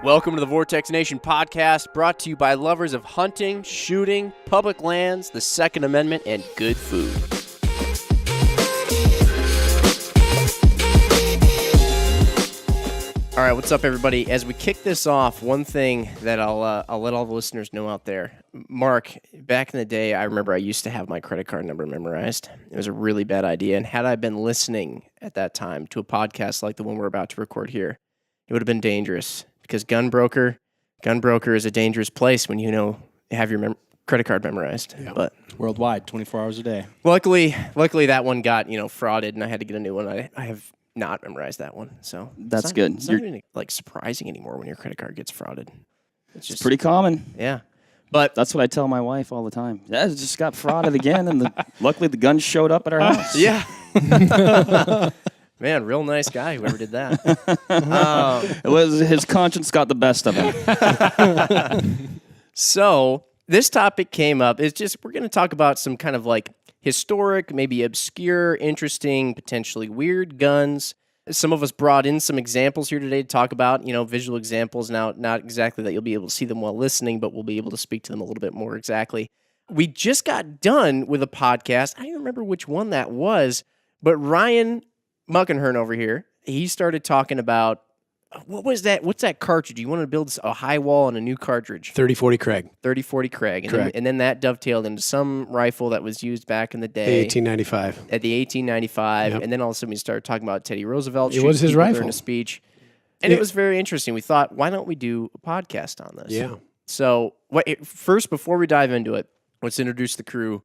Welcome to the Vortex Nation podcast, brought to you by lovers of hunting, shooting, public lands, the Second Amendment, and good food. All right, what's up, everybody? As we kick this off, one thing that I'll let all the listeners know out there. Mark, back in the day, I remember I used to have my credit card number memorized. It was a really bad idea, and had I been listening at that time to a podcast like the one we're about to record here, it would have been dangerous. Because gun broker is a dangerous place when you have your credit card memorized. Yeah. But worldwide, 24 hours a day. Luckily that one got frauded, and I had to get a new one. I have not memorized that one, so that's good. It's not even surprising anymore when your credit card gets frauded. It's pretty common. Yeah, but that's what I tell my wife all the time. Yeah, it just got frauded again, and luckily the gun showed up at our house. Yeah. Man, real nice guy, whoever did that. It was his conscience got the best of him. So this topic came up. It's just we're going to talk about some kind of historic, maybe obscure, interesting, potentially weird guns. Some of us brought in some examples here today to talk about, visual examples. Now, not exactly that you'll be able to see them while listening, but we'll be able to speak to them a little bit more exactly. We just got done with a podcast. I don't even remember which one that was, but Ryan Muckenhirn over here, he started talking about, what was that? What's that cartridge? You wanted to build a high wall and a new cartridge. 30-40 Krag. 30-40 Krag. And then that dovetailed into some rifle that was used back in the day. The 1895. At the 1895. Yep. And then all of a sudden we started talking about Teddy Roosevelt. It was his rifle. In a speech. And it was very interesting. We thought, why don't we do a podcast on this? Yeah. So first, before we dive into it, let's introduce the crew.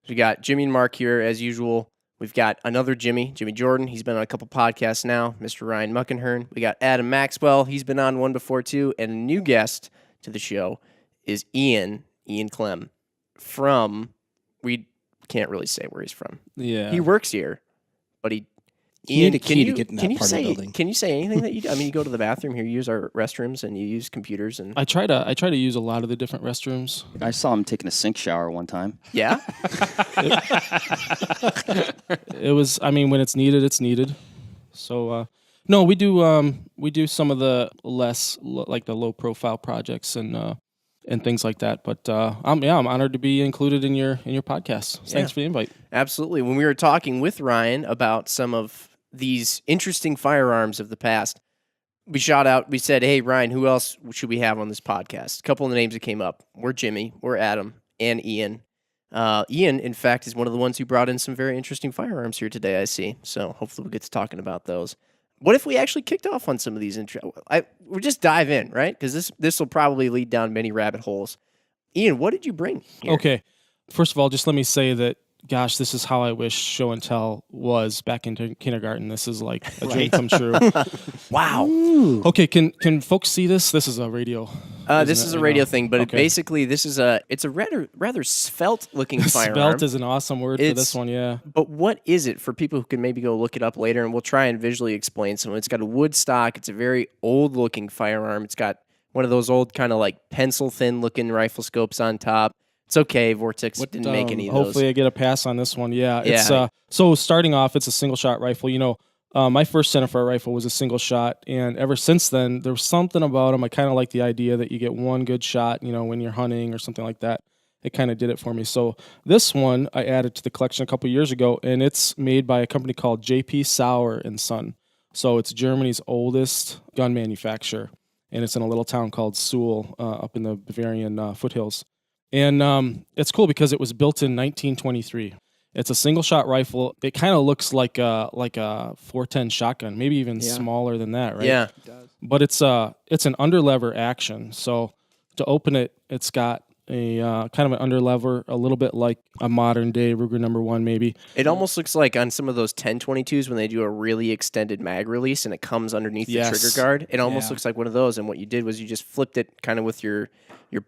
We got Jimmy and Mark here, as usual. We've got another Jimmy Jordan. He's been on a couple podcasts now, Mr. Ryan Muckenhirn. We got Adam Maxwell. He's been on one before, too. And a new guest to the show is Ian Klemm we can't really say where he's from. Yeah. He works here, but Ian, can you get in that part of the building? Can you say anything that you do? I mean, you go to the bathroom here, you use our restrooms, and you use computers. And I try to use a lot of the different restrooms. I saw him taking a sink shower one time. Yeah? It was, when it's needed, it's needed. So, no, we do some of the less, the low-profile projects and things like that. But I'm honored to be included in your podcast. Thanks for the invite. Absolutely. When we were talking with Ryan about some of these interesting firearms of the past, we said, hey, Ryan, who else should we have on this podcast? A couple of the names that came up were Jimmy, we're Adam, and Ian. Ian, in fact, is one of the ones who brought in some very interesting firearms here today, I see. So hopefully we'll get to talking about those. What if we actually kicked off on some of these? We'll just dive in, right? Because this will probably lead down many rabbit holes. Ian, what did you bring here? Okay. First of all, just let me say that, gosh, this is how I wish show and tell was back in kindergarten. This is like a dream come true. Wow. Ooh. Okay, can folks see this? This is a radio. This is a radio thing, but basically this is it's a rather svelte-looking firearm. Svelte is an awesome word for this one, yeah. But what is it for people who can maybe go look it up later, and we'll try and visually explain some. It's got a wood stock. It's a very old-looking firearm. It's got one of those old kind of pencil-thin looking rifle scopes on top. It's okay. Vortex didn't make any of those. Hopefully I get a pass on this one. Yeah. It's so starting off, it's a single shot rifle. My first centerfire rifle was a single shot, and ever since then, there was something about them. I kind of like the idea that you get one good shot, when you're hunting or something like that. It kind of did it for me. So this one I added to the collection a couple years ago, and it's made by a company called J.P. Sauer and Son. So it's Germany's oldest gun manufacturer, and it's in a little town called Suhl up in the Bavarian foothills. And it's cool because it was built in 1923. It's a single-shot rifle. It kind of looks like a 410 shotgun, maybe even smaller than that, right? Yeah, it does. But it's an underlever action. So to open it, it's got a kind of an underlever, a little bit like a modern-day Ruger No. 1, maybe. It almost looks like on some of those 1022s when they do a really extended mag release and it comes underneath the trigger guard. It almost looks like one of those. And what you did was you just flipped it kind of with your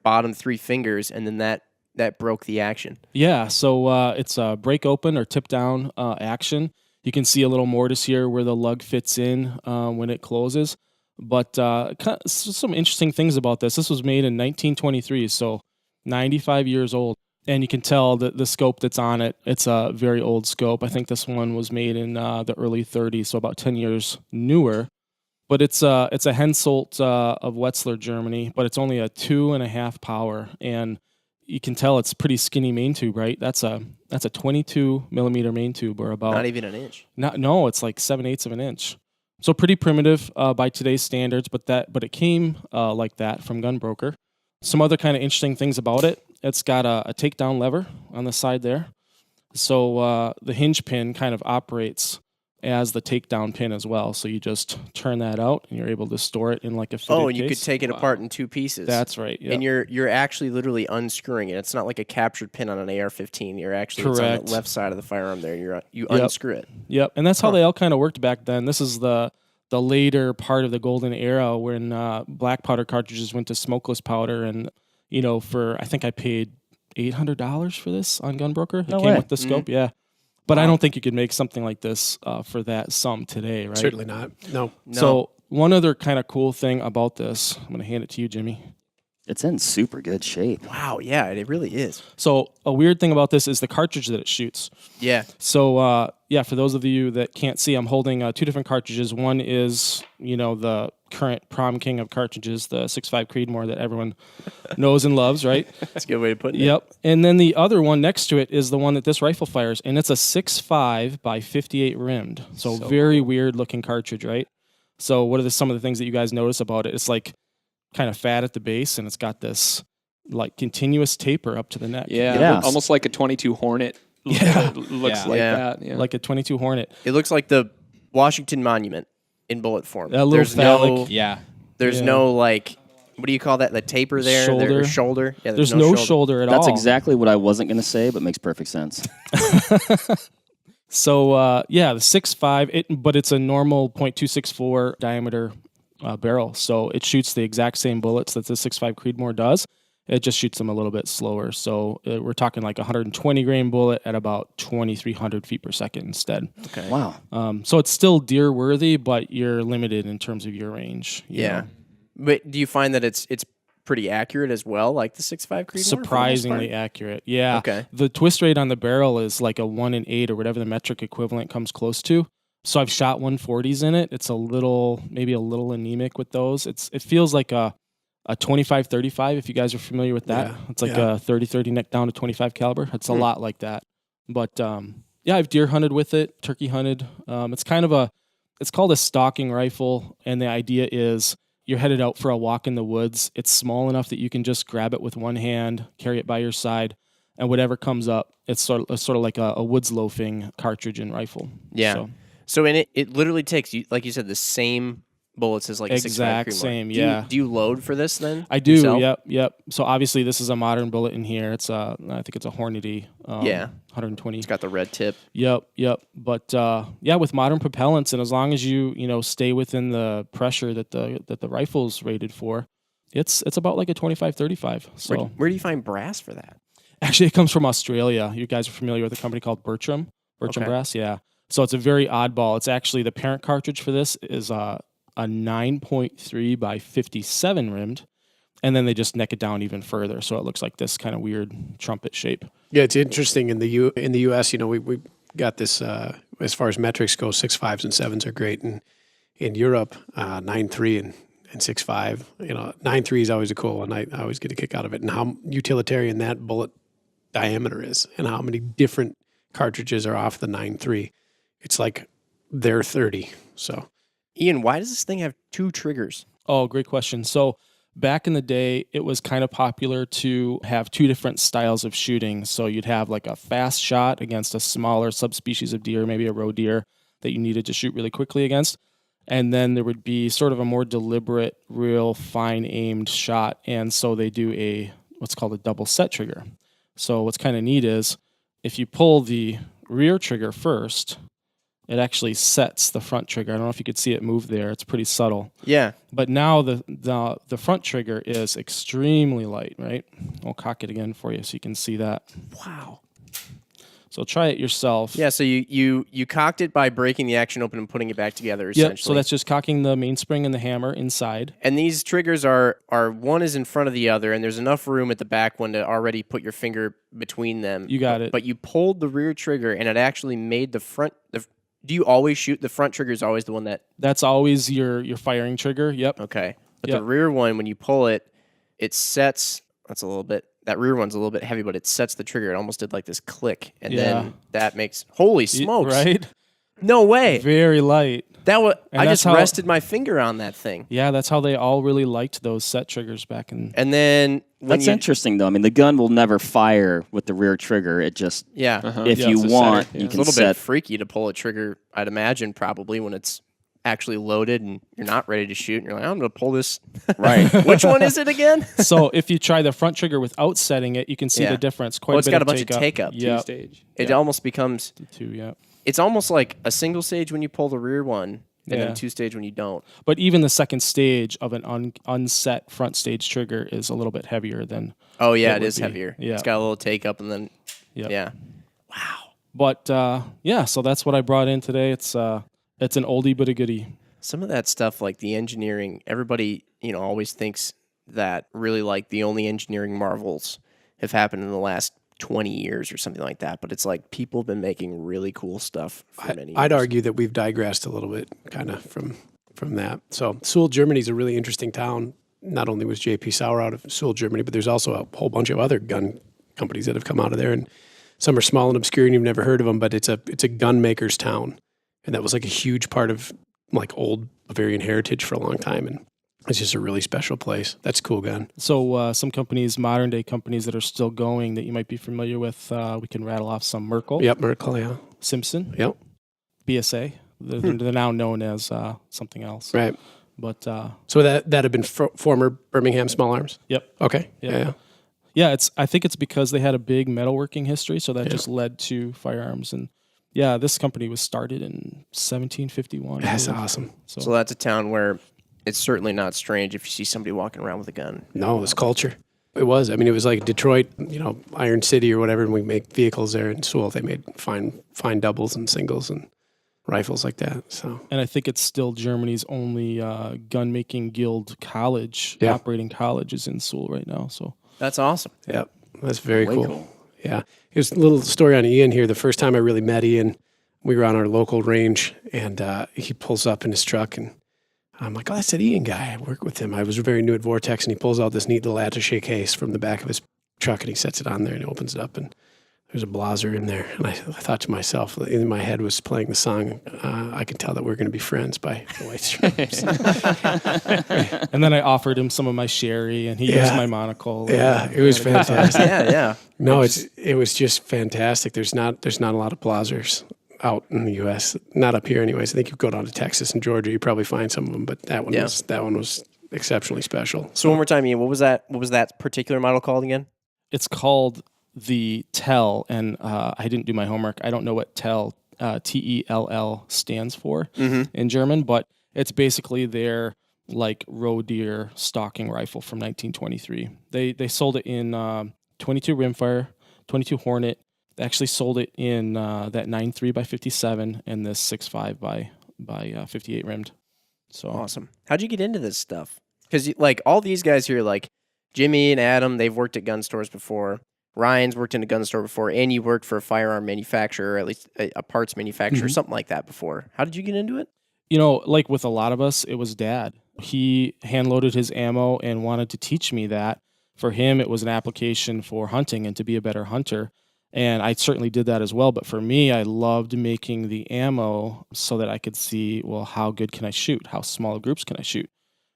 bottom three fingers, and then that broke the action. Yeah, so it's a break open or tip down action. You can see a little mortise here where the lug fits in when it closes. But some interesting things about this. This was made in 1923, so 95 years old. And you can tell that the scope that's on it, it's a very old scope. I think this one was made in the early 30s, so about 10 years newer. But it's a Hensoldt of Wetzlar, Germany, but it's only a 2.5 power, and you can tell it's pretty skinny main tube, right? That's a 22 millimeter main tube, or about not even an inch. No, it's like 7/8 of an inch. So pretty primitive by today's standards, but it came like that from Gunbroker. Some other kind of interesting things about it. It's got a takedown lever on the side there. So the hinge pin kind of operates as the takedown pin as well. So you just turn that out and you're able to store it in like a fitted Oh, and you case. could take it apart in two pieces. That's right. Yep. And you're actually literally unscrewing it. It's not like a captured pin on an AR-15. You're actually it's on the left side of the firearm there. You unscrew it. Yep. And that's how they all kind of worked back then. This is the later part of the golden era when black powder cartridges went to smokeless powder. And, I think I paid $800 for this on Gunbroker. It came with the scope. Yeah. But I don't think you could make something like this for that sum today, right? Certainly not. No. So one other kind of cool thing about this, I'm going to hand it to you, Jimmy. It's in super good shape. Wow, yeah, it really is. So a weird thing about this is the cartridge that it shoots. Yeah. So, for those of you that can't see, I'm holding two different cartridges. One is, the current prom king of cartridges, the 6.5 Creedmoor that everyone knows and loves, right? That's a good way to put it. Yep. And then the other one next to it is the one that this rifle fires, and it's a 6.5 by 58 rimmed. So very weird looking cartridge, right? So what are some of the things that you guys notice about it? It's like kind of fat at the base, and it's got this like continuous taper up to the neck. Yeah. Almost like a 22 Hornet. Yeah. Looks like that. Yeah. Like a 22 Hornet. It looks like the Washington Monument in bullet form. A little phallic. There's no like, what do you call that? The taper there? Shoulder. Shoulder. Yeah, there's no shoulder at all. That's exactly what I wasn't going to say, but makes perfect sense. So, the 6.5, but it's a normal .264 diameter barrel. So it shoots the exact same bullets that the 6.5 Creedmoor does. It just shoots them a little bit slower. So we're talking like a 120 grain bullet at about 2,300 feet per second instead. Okay. Wow. So it's still deer worthy, but you're limited in terms of your range. You know? But do you find that it's pretty accurate as well, like the 6.5 Creedmoor? Surprisingly accurate. Yeah. Okay. The twist rate on the barrel is like a 1 in 8 or whatever the metric equivalent comes close to. So I've shot 140s in it. It's maybe a little anemic with those. It feels like a 25-35, if you guys are familiar with that. It's like a 30-30 neck down to 25 caliber. It's a lot like that. But I've deer hunted with it, turkey hunted. It's called a stalking rifle, and the idea is you're headed out for a walk in the woods. It's small enough that you can just grab it with one hand, carry it by your side, and whatever comes up, it's sort of like a woods loafing cartridge and rifle. Yeah. So in it literally takes, like you said, the same bullets as like a 6.5 exact Creedmoor. same. Do you load for this then? I do. yourself? Yep. So obviously this is a modern bullet in here. I think it's a Hornady. 120. It's got the red tip. Yep. But with modern propellants, and as long as you stay within the pressure that the rifle's rated for, it's about like a 25-35. So where do you find brass for that? Actually, it comes from Australia. You guys are familiar with a company called Bertram Brass. Yeah. So it's a very oddball. It's actually the parent cartridge for this is a 9.3 by 57 rimmed, and then they just neck it down even further, so it looks like this kind of weird trumpet shape. Yeah, it's interesting in the U.S. We got this as far as metrics go. 6.5s and 7s are great, and in Europe, 9.3 and 6.5. 9.3 is always a cool one. I always get a kick out of it, and how utilitarian that bullet diameter is, and how many different cartridges are off the 9.3. It's like they're 30. So, Ian, why does this thing have 2 triggers? Oh, great question. So back in the day, it was kind of popular to have 2 different styles of shooting. So you'd have like a fast shot against a smaller subspecies of deer, maybe a roe deer that you needed to shoot really quickly against. And then there would be sort of a more deliberate, real fine aimed shot. And so they do what's called a double set trigger. So what's kind of neat is if you pull the rear trigger first, it actually sets the front trigger. I don't know if you could see it move there. It's pretty subtle. Yeah. But now the front trigger is extremely light, right? I'll cock it again for you so you can see that. Wow. So try it yourself. Yeah, so you cocked it by breaking the action open and putting it back together, essentially. Yep, so that's just cocking the mainspring and the hammer inside. And these triggers are one is in front of the other, and there's enough room at the back one to already put your finger between them. You got it. But you pulled the rear trigger, and it actually made the front... Do you always shoot? The front trigger is always the one that... That's always your firing trigger. Yep. Okay. But Yep. the rear one, when you pull it, it sets... That's a little bit... That rear one's a little bit heavy, but it sets the trigger. It almost did like this click. And then that makes... Holy smokes. Right? No way. Very light. I just rested my finger on that thing. Yeah, that's how they all really liked those set triggers back in... And then... That's interesting, though. I mean, the gun will never fire with the rear trigger. It just... Yeah. If you want, you It's can a little set... bit freaky to pull a trigger, I'd imagine, probably, when it's actually loaded and you're not ready to shoot. And you're like, I'm going to pull this. Right. Which one is it again? So if you try the front trigger without setting it, you can see the difference. Quite a it's bit got a of bunch of take-up. Yeah. Two-stage. It almost becomes... Two, yeah. It's almost like a single stage when you pull the rear one, and then two stage when you don't. But even the second stage of an unset front stage trigger is a little bit heavier than... Oh, yeah, it would is be. heavier. Yeah. It's got a little take-up, and then... Yep. Yeah. Wow. But, so that's what I brought in today. It's an oldie but a goodie. Some of that stuff, like the engineering, everybody, always thinks that really like the only engineering marvels have happened in the last 20 years or something like that. But it's like people have been making really cool stuff for many years. I'd argue that we've digressed a little bit kind of from that. So Suhl, Germany is a really interesting town. Not only was J.P. Sauer out of Suhl, Germany, but there's also a whole bunch of other gun companies that have come out of there. And some are small and obscure and you've never heard of them, but it's a gun maker's town. And that was like a huge part of like old Bavarian heritage for a long time. And it's just a really special place. That's a cool gun. So some companies, modern day companies that are still going that you might be familiar with, we can rattle off some. Merkel. Yep, Merkel, yeah. Simpson. Yep. BSA. They're now known as something else. Right. But so that had been former Birmingham Small Arms? Yep. Okay. Yep. Yeah. I think it's because they had a big metalworking history, so that just led to firearms. And yeah, this company was started in 1751. That's awesome. So that's a town where it's certainly not strange if you see somebody walking around with a gun. No, it was culture. It was. I mean, it was like Detroit, Iron City or whatever, and we make vehicles there in Suhl. They made fine doubles and singles and rifles like that. So, and I think it's still Germany's only gun-making guild college, operating college is in Suhl right now. So that's awesome. Yep, that's very cool. Yeah, here's a little story on Ian here. The first time I really met Ian, we were on our local range, and he pulls up in his truck, and I'm like, oh, that's that Ian guy. I work with him. I was very new at Vortex, and he pulls out this neat little attaché case from the back of his truck, and he sets it on there, and he opens it up, and there's a blazer in there. And I thought to myself, in my head was playing the song, I could tell that we're going to be friends by the White Stripes. And then I offered him some of my sherry, and he used my monocle. Yeah, it was fantastic. Yeah. No, it was just fantastic. There's not a lot of blazers out in the U.S., not up here anyways. I think you go down to Texas and Georgia, you probably find some of them, but that one was exceptionally special. So one more time, Ian, what was that particular model called again? It's called the Tell, and I didn't do my homework. I don't know what Tell, Tell stands for in German, but it's basically their like roe deer stalking rifle from 1923. They sold it in 22 rimfire, 22 Hornet. They actually sold it in that 9.3 by 57 and this 6.5 by 58 rimmed. So awesome. How'd you get into this stuff? Because like all these guys here, like Jimmy and Adam, they've worked at gun stores before. Ryan's worked in a gun store before, and you worked for a firearm manufacturer, or at least a parts manufacturer, something like that before. How did you get into it? Like with a lot of us, it was Dad. He hand-loaded his ammo and wanted to teach me that. For him, it was an application for hunting and to be a better hunter. And I certainly did that as well. But for me, I loved making the ammo so that I could see, well, how good can I shoot? How small groups can I shoot?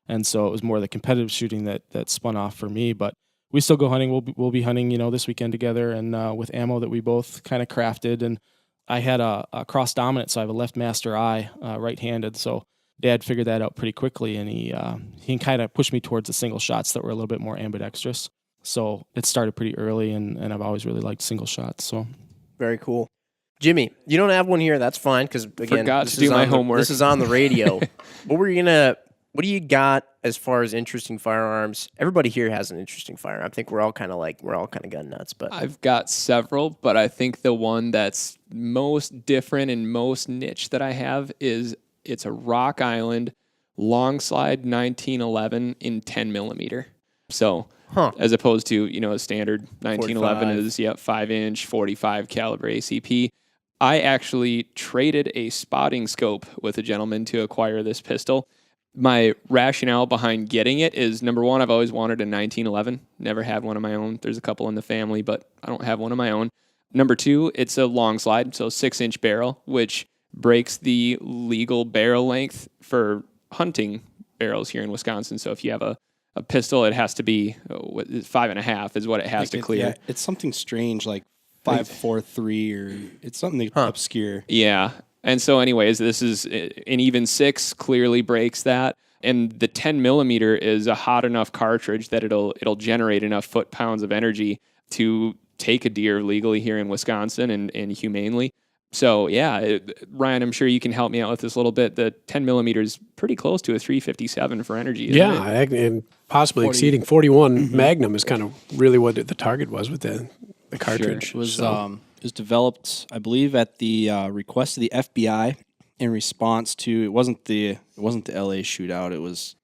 And so it was more the competitive shooting that spun off for me. But we still go hunting. We'll be hunting, this weekend together, and with ammo that we both kind of crafted. And I had a cross dominant, so I have a left master eye, right-handed. So Dad figured that out pretty quickly, and he kind of pushed me towards the single shots that were a little bit more ambidextrous. So it started pretty early, and I've always really liked single shots. So very cool. Jimmy, you don't have one here. That's fine, because again, forgot to do my homework. This is on the radio. What do you got as far as interesting firearms? Everybody here has an interesting firearm. I think we're all kind of gun nuts. But I've got several, but I think the one that's most different and most niche that I have is it's a Rock Island long slide 1911 in 10 millimeter. So as opposed to a standard 1911 is 5-inch 45 caliber ACP. I actually traded a spotting scope with a gentleman to acquire this pistol. My rationale behind getting it is, number one, I've always wanted a 1911. Never had one of my own. There's a couple in the family, but I don't have one of my own. Number two, it's a long slide, so 6-inch barrel, which breaks the legal barrel length for hunting barrels here in Wisconsin. So if you have a pistol, it has to be 5.5 is what it has to clear. Yeah, it's something strange like 5.43 or it's something obscure. Yeah. And so anyways, this is an even 6 clearly breaks that. And the 10 millimeter is a hot enough cartridge that it'll generate enough foot-pounds of energy to take a deer legally here in Wisconsin and humanely. So yeah, Ryan, I'm sure you can help me out with this a little bit. The 10 millimeter is pretty close to a 357 for energy. Isn't it? And possibly 40. Exceeding 41 Magnum is kind of really what the target was with the cartridge. Sure. It was developed, I believe, at the request of the FBI in response to it wasn't the LA shootout. It was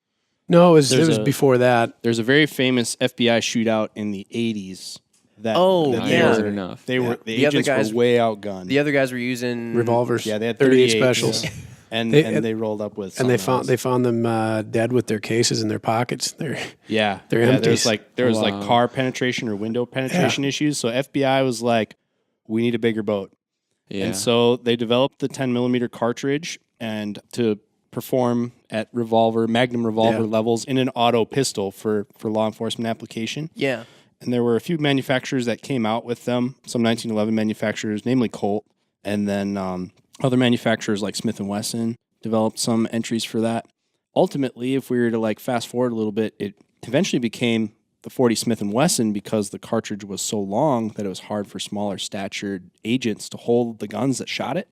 before that. There's a very famous FBI shootout in the 80s. That wasn't enough. The agents were way outgunned. The other guys were using revolvers. Yeah, they had 38 specials. And they rolled up with and they found them dead with their cases in their pockets. They're empty. There was like car penetration or window penetration issues. So FBI was like, we need a bigger boat. Yeah. And so they developed the 10 millimeter cartridge and to perform at Magnum revolver levels in an auto pistol for law enforcement application. Yeah. And there were a few manufacturers that came out with them, some 1911 manufacturers, namely Colt, and then other manufacturers like Smith & Wesson developed some entries for that. Ultimately, if we were to fast forward a little bit, it eventually became the 40 Smith & Wesson because the cartridge was so long that it was hard for smaller statured agents to hold the guns that shot it.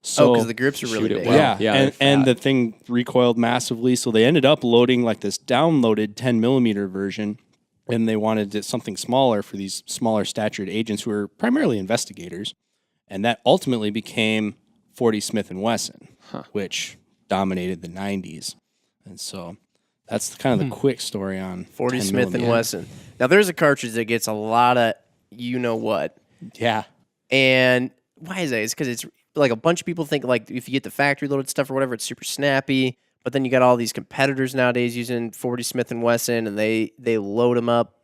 So, because the grips are really big. Yeah. And the thing recoiled massively, so they ended up loading this downloaded 10 millimeter version. And they wanted something smaller for these smaller statured agents who were primarily investigators. And that ultimately became 40 Smith & Wesson, which dominated the 90s. And so that's kind of the quick story on 40 Smith & Wesson. Now, there's a cartridge that gets a lot of you-know-what. Yeah. And why is that? It's because it's a bunch of people think if you get the factory-loaded stuff or whatever, it's super snappy. But then you got all these competitors nowadays using 40 Smith & Wesson, and they load them up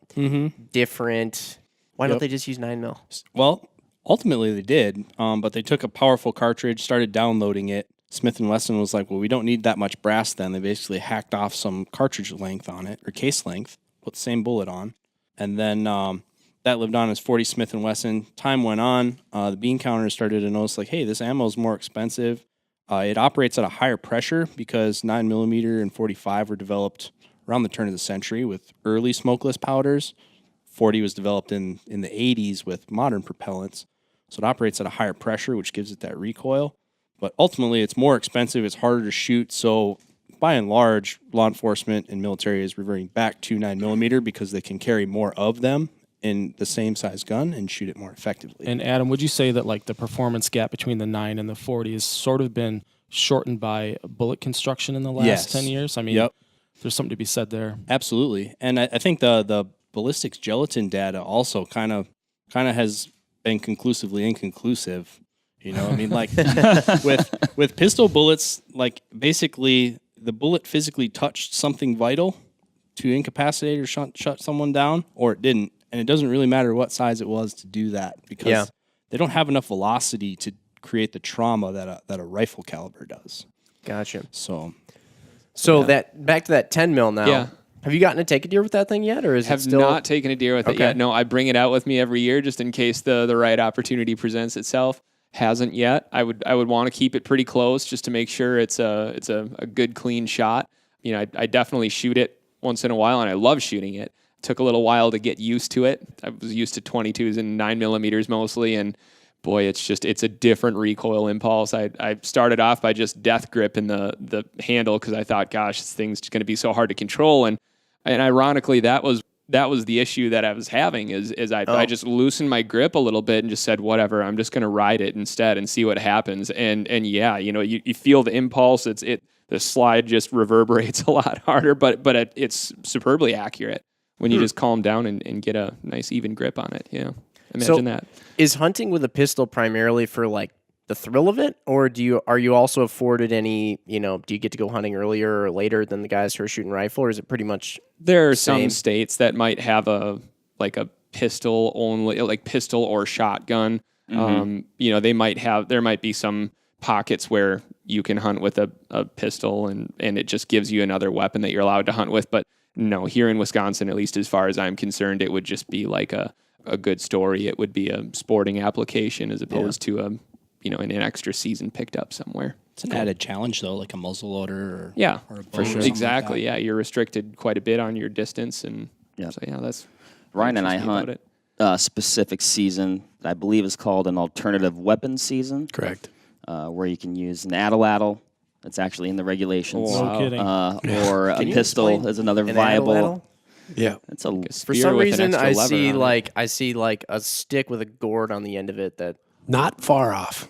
different. Why don't they just use 9mm? Well, ultimately they did, but they took a powerful cartridge, started downloading it. Smith & Wesson was like, well, we don't need that much brass then. They basically hacked off some cartridge length on it, or case length, put the same bullet on. And then that lived on as 40 Smith & Wesson. Time went on. The bean counters started to notice, hey, this ammo is more expensive. It operates at a higher pressure because 9mm and 45 were developed around the turn of the century with early smokeless powders. 40 was developed in the 80s with modern propellants. So it operates at a higher pressure, which gives it that recoil. But ultimately, it's more expensive. It's harder to shoot. So by and large, law enforcement and military is reverting back to 9mm because they can carry more of them in the same size gun and shoot it more effectively. And Adam, would you say that the performance gap between the 9 and the 40 has sort of been shortened by bullet construction in the last 10 years? I mean, there's something to be said there. Absolutely. And I think the ballistics gelatin data also kind of has been conclusively inconclusive. You know, I mean, with pistol bullets, basically the bullet physically touched something vital to incapacitate or shut someone down, or it didn't. And it doesn't really matter what size it was to do that because they don't have enough velocity to create the trauma that a rifle caliber does. Gotcha. So that back to that 10mm now. Yeah. Have you gotten to take a deer with that thing yet, or is it still? Have not taken a deer with it yet. No, I bring it out with me every year just in case the right opportunity presents itself. Hasn't yet. I would want to keep it pretty close just to make sure it's a good clean shot. You know, I definitely shoot it once in a while, and I love shooting it. Took a little while to get used to it. I was used to 22s and 9mm mostly, and boy, it's a different recoil impulse. I started off by just death grip in the handle because I thought, gosh, this thing's going to be so hard to control, and ironically, that was the issue that I was having is I just loosened my grip a little bit and just said, whatever, I'm just going to ride it instead and see what happens. And yeah, you feel the impulse. The slide just reverberates a lot harder, but it's superbly accurate when you just calm down and get a nice even grip on it. Yeah. Imagine that. Is hunting with a pistol primarily for the thrill of it, or are you also afforded any, do you get to go hunting earlier or later than the guys who are shooting rifle, or is it pretty much There are same? some states that might have a pistol only, like pistol or shotgun. They there might be some pockets where you can hunt with a pistol and it just gives you another weapon that you're allowed to hunt with. But no, here in Wisconsin, at least as far as I'm concerned, it would just be like a good story. It would be a sporting application as opposed to an extra season picked up somewhere. It's an added challenge though, like a muzzleloader or Yeah, or a bow for or sure. something Exactly. like that. Yeah, you're restricted quite a bit on your distance, and so that's Ryan and I interesting about hunt it. a specific season that I believe is called an alternative weapons season, Correct. where you can use an atlatl. That's actually in the regulations. No kidding. Or a Can you pistol explain is another an viable. atlatl? Yeah. It's a For some reason, I see like a stick with a gourd on the end of it that Not far off.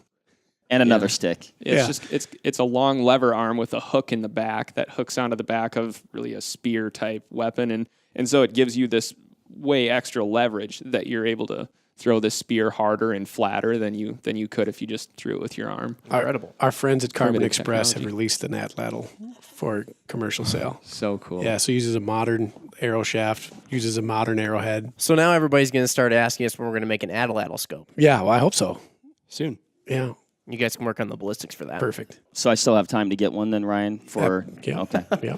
and another stick. It's Yeah. just it's a long lever arm with a hook in the back that hooks onto the back of really a spear type weapon, and so it gives you this way extra leverage that you're able to throw the spear harder and flatter than you could if you just threw it with your arm. incredible. Our friends at Carbon Primitive Express have technology. released an atlatl for commercial sale. So cool. Yeah, so uses a modern arrow shaft, uses a modern arrowhead. So now everybody's going to start asking us when we're going to make an atlatl scope. Yeah, well, I hope so. Soon. Yeah, You guys can work on the ballistics for that. perfect. So I still have time to get one then, Ryan. For Yeah. okay. Yeah.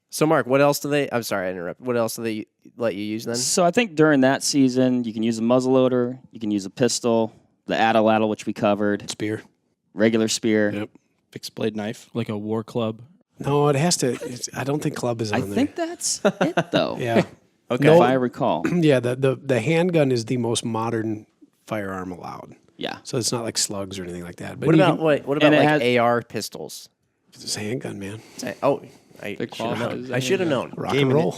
So Mark, what else do they? I'm sorry, I interrupted. What else do they let you use then? So I think during that season, you can use a muzzleloader, you can use a pistol, the atlatl, which we covered, Spear. regular spear. Yep. Fixed blade knife. Like a war club. No, it has to. I don't think club is on I there. think that's it, though. Yeah. Okay. If I recall. Yeah, the handgun is the most modern firearm allowed. Yeah. So it's not like slugs or anything like that. But What you about can- what about and it like has- AR pistols? It's a handgun, man. I They should have qualify known. as a I should have known. Rock and roll.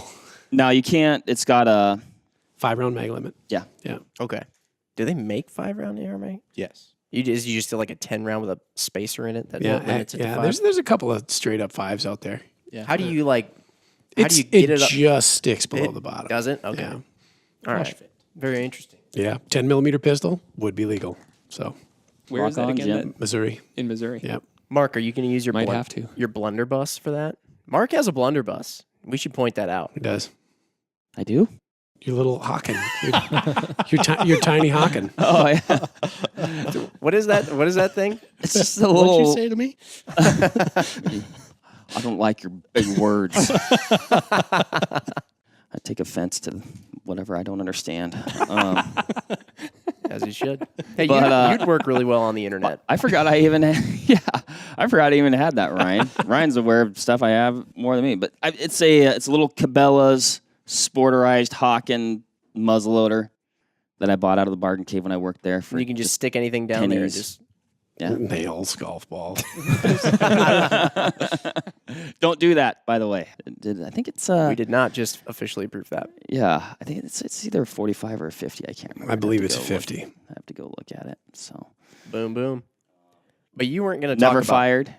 Now you can't. It's got a 5-round mag limit. yeah. Yeah. Okay. Do they make 5-round AR, mate? Yes. You just do like a 10 round with a spacer in it that Yeah. limits it to Yeah. 5? There's a couple of straight up 5s out there. Yeah. How do you like? How do you get it up? just sticks below It the bottom. Does it? Okay. Yeah. All right. Very interesting. Yeah. 10 millimeter pistol would be legal. So Where is Rock that on, again? Jim. That- Missouri. in Missouri. Yeah. Mark, are you going to use your Might have to. your blunderbuss for that? Mark has a blunderbuss. We should point that out. It does. I do. Your little Hawken. You're tiny Hawken. Oh yeah. What is that? What is that thing? It's just a What'd you little. say to me? I don't like your big words. I take offense to whatever I don't understand. As you should. Hey, But, you'd work really well on the internet. I forgot I even had, I forgot I even had that, Ryan. Ryan's aware of stuff I have more than me. But it's a little Cabela's sporterized Hawken muzzleloader that I bought out of the bargain cave when I worked there. For You can just stick anything down there. And pennies. just Nails, golf ball. Don't do that, by the way. I think it's we did not just officially approve that. yeah. I think it's either a 45 or a 50. I can't remember. I believe have it's to a go look- 50. I have to go look at it. So Boom, boom. But you weren't going to talk never about fired,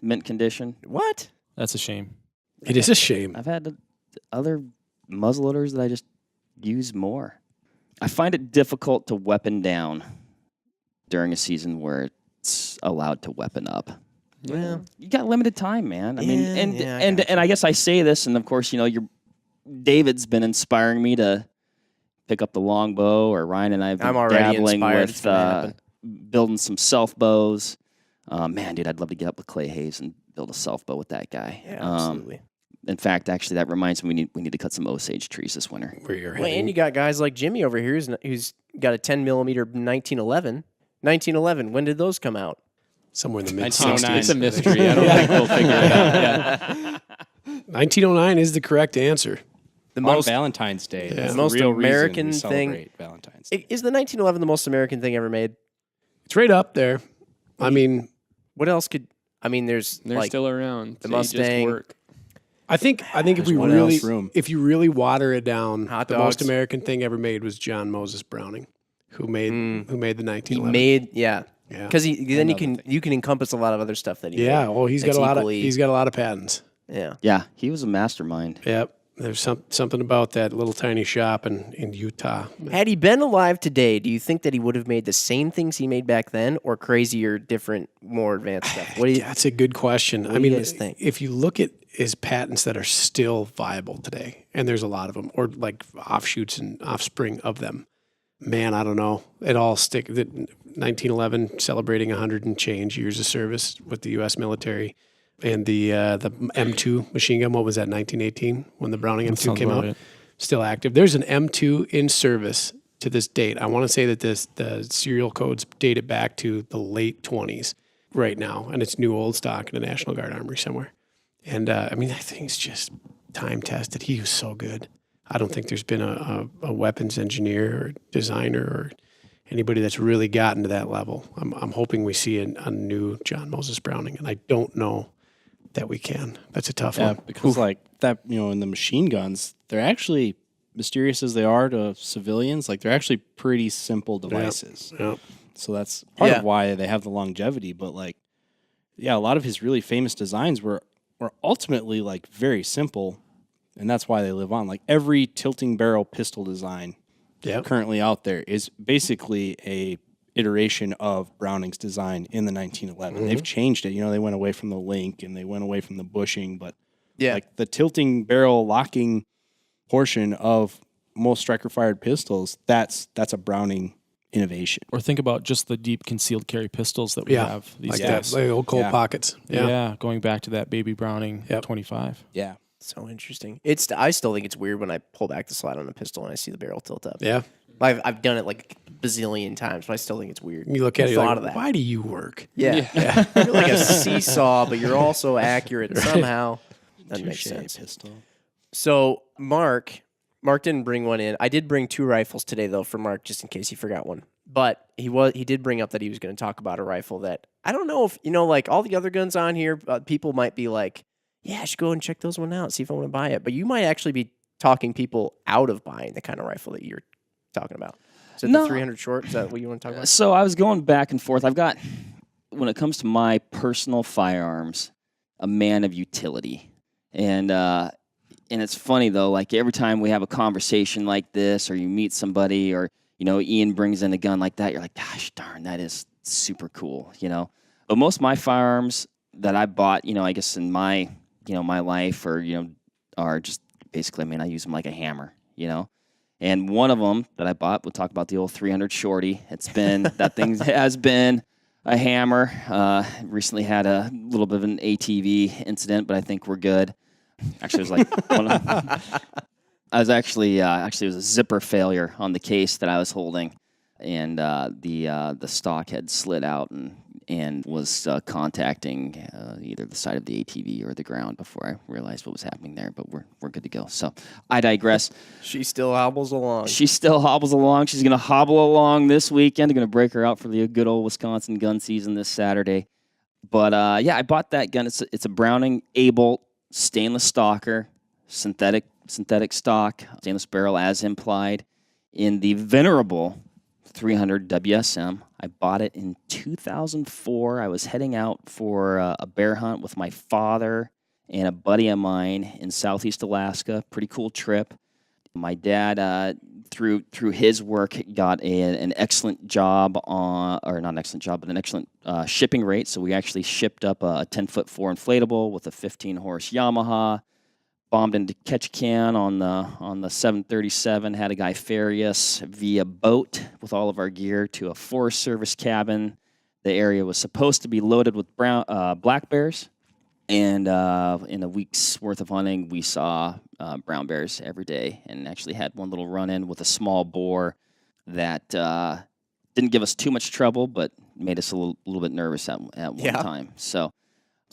mint condition. What? That's a shame. It is a shame. I've had other muzzleloaders that I just use more. I find it difficult to weapon down during a season where it's allowed to weapon up. Yeah. You got limited time, man. I mean, Yeah, I and I guess I say this, and of course, David's been inspiring me to pick up the longbow, or Ryan and I have been I'm already dabbling inspired. It's with gonna happen. building some self bows. Man, dude, I'd love to get up with Clay Hayes and build a self bow with that guy. Yeah, absolutely. In fact, actually, that reminds me we need to cut some Osage trees this winter. Where you're Well, heading. and you got guys like Jimmy over here who's got a 10 millimeter 1911. 1911. When did those come out? Somewhere in the mid 1909. 60s. It's a mystery. I don't think we'll figure it out. Yeah. 1909 is the correct answer. The On most Valentine's Day. Yeah. That's The most real reason American we thing- celebrate Valentine's Day. is the 1911 the most American thing ever made? It's right up there. I mean, What else could? I mean, there's They're like still around. the They just Mustang. work. I think if we one really else room. if you really water it down, Hot the most dogs. American thing ever made was John Moses Browning, who made the he 1911. made Yeah. because then you can encompass a lot of other stuff that he Yeah, made. well, he's got That's a lot equally- of patents. Yeah. Yeah, he was a mastermind. Yep. There's something about that little tiny shop in Utah. Had he been alive today, do you think that he would have made the same things he made back then, or crazier, different, more advanced stuff? What do you? That's a good question. What do you guys think? If you look at his patents that are still viable today, and there's a lot of them, or like offshoots and offspring of them, man, I don't know. It all stick. 1911 celebrating 100 and change years of service with the U.S. military. And the M2 machine gun, what was that, 1918 when the Browning M2 came out? Right. Still active. There's an M2 in service to this date. I want to say that the serial codes date it back to the late 20s right now, and it's new old stock in the National Guard Armory somewhere. And I mean, that thing's just time tested. He was so good. I don't think there's been a weapons engineer or designer or anybody that's really gotten to that level. I'm hoping we see a new John Moses Browning, and I don't know that we can. That's a tough one. Because like that, in the machine guns, they're actually, mysterious as they are to civilians, like they're actually pretty simple devices. Yep. So that's part of why they have the longevity. But like, a lot of his really famous designs were ultimately like very simple, and that's why they live on. Like every tilting barrel pistol design currently out there is basically a iteration of Browning's design in the 1911. Mm-hmm. They've changed it. They went away from the link and they went away from the bushing, but like the tilting barrel locking portion of most striker fired pistols, that's a Browning innovation. Or think about just the deep concealed carry pistols that we have these days. Like old Colt pockets. Yeah, going back to that baby Browning 25. Yeah. So interesting. I still think it's weird when I pull back the slide on a pistol and I see the barrel tilt up. Yeah. I've done it like a bazillion times, but I still think it's weird. You look at it, of that. Why do you work? Yeah. You're like a seesaw, but you're also accurate somehow. That makes sense. Pistol. So Mark didn't bring one in. I did bring 2 rifles today, though, for Mark, just in case he forgot one. But he did bring up that he was going to talk about a rifle that I don't know if, like all the other guns on here, people might be like, yeah, I should go and check those one out, see if I want to buy it. But you might actually be talking people out of buying the kind of rifle that you're talking about. Is it the 300 short? Is that what you want to talk about? So I was going back and forth. I've got, when it comes to my personal firearms, a man of utility. And it's funny, though, like every time we have a conversation like this or you meet somebody or, Ian brings in a gun like that, you're like, gosh darn, that is super cool, But most of my firearms that I bought, I guess in my, my life or, are just basically, I use them like a hammer, And one of them that I bought, we'll talk about the old 300 Shorty. It's been, that thing has been a hammer. Recently had a little bit of an ATV incident, but I think we're good. Actually, it was like it was a zipper failure on the case that I was holding, and the stock had slid out and was contacting either the side of the ATV or the ground before I realized what was happening there. But we're good to go. So I digress. She still hobbles along. She still hobbles along. She's going to hobble along this weekend. I'm going to break her out for the good old Wisconsin gun season this Saturday. But I bought that gun. It's a Browning A-bolt stainless stalker, synthetic stock, stainless barrel as implied, in the venerable 300 WSM. I bought it in 2004. I was heading out for a bear hunt with my father and a buddy of mine in Southeast Alaska. Pretty cool trip. My dad, through his work, got an excellent job an excellent shipping rate. So we actually shipped up a 10-foot 4 inflatable with a 15-horse Yamaha. Bombed into Ketchikan on the 737. Had a guy ferry us via boat with all of our gear to a Forest Service cabin. The area was supposed to be loaded with black bears, and in a week's worth of hunting, we saw brown bears every day, and actually had one little run-in with a small boar that didn't give us too much trouble, but made us a little bit nervous at one time. So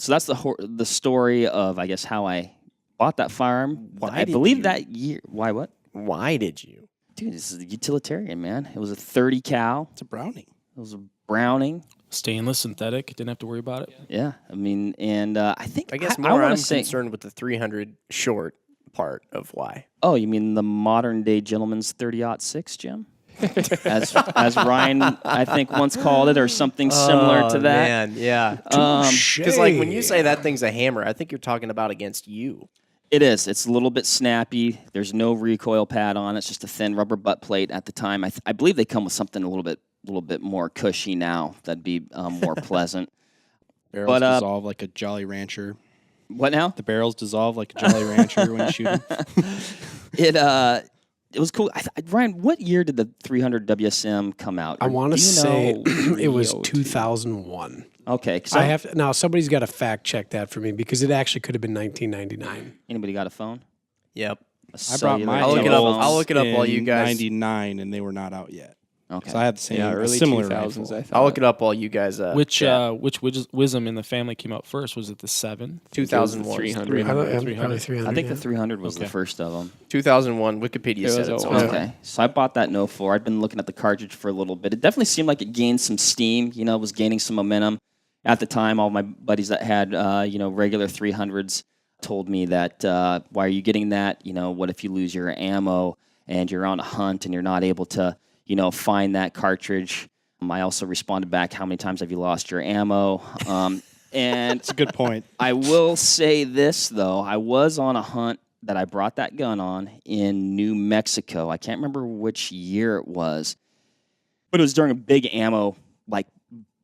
that's the story of, I guess, how I bought that firearm. I believe that year. Why what? Why did you? Dude, this is a utilitarian, man. It was a 30 cal. It's a Browning. It was a Browning. Stainless, synthetic. Didn't have to worry about it. Yeah. And I think... I guess more I'm concerned with the 300 short part of why. Oh, you mean the modern-day gentleman's 30-06, Jim? as Ryan, I think, once called it, or something similar to that. Man, yeah. Because when you say that thing's a hammer, I think you're talking about against you. It is. It's a little bit snappy. There's no recoil pad on it. It's just a thin rubber butt plate. At the time, I believe they come with something a little bit more cushy now. That'd be more pleasant. Barrels dissolve like a Jolly Rancher. What now? The barrels dissolve like a Jolly Rancher when you shoot them. It was cool. Ryan, what year did the 300 WSM come out? I want to say know? it was 2001. Okay. I have to, now somebody's got to fact check that for me because it actually could have been 1999. Anybody got a phone? Yep. I brought mine. I'll look it up. I'll look it up while you guys. 99, and they were not out yet. Okay. So I had the same, early similar 2000s, rifle. I thought. I'll look it up while you guys. Which Wisdom in the family came out first? Was it the 7? 2001. 300. Probably 300. I think yeah. the 300 was the Okay. first of them. 2001. Wikipedia It said was it. old. Okay. So I bought that in 04. I'd been looking at the cartridge for a little bit. It definitely seemed like it gained some steam. You know, it was gaining some momentum. At the time, all my buddies that had, regular 300s told me that, why are you getting that? You know, what if you lose your ammo and you're on a hunt and you're not able to, find that cartridge? I also responded back, how many times have you lost your ammo? And That's a good point. I will say this, though. I was on a hunt that I brought that gun on in New Mexico. I can't remember which year it was, but it was during a big ammo,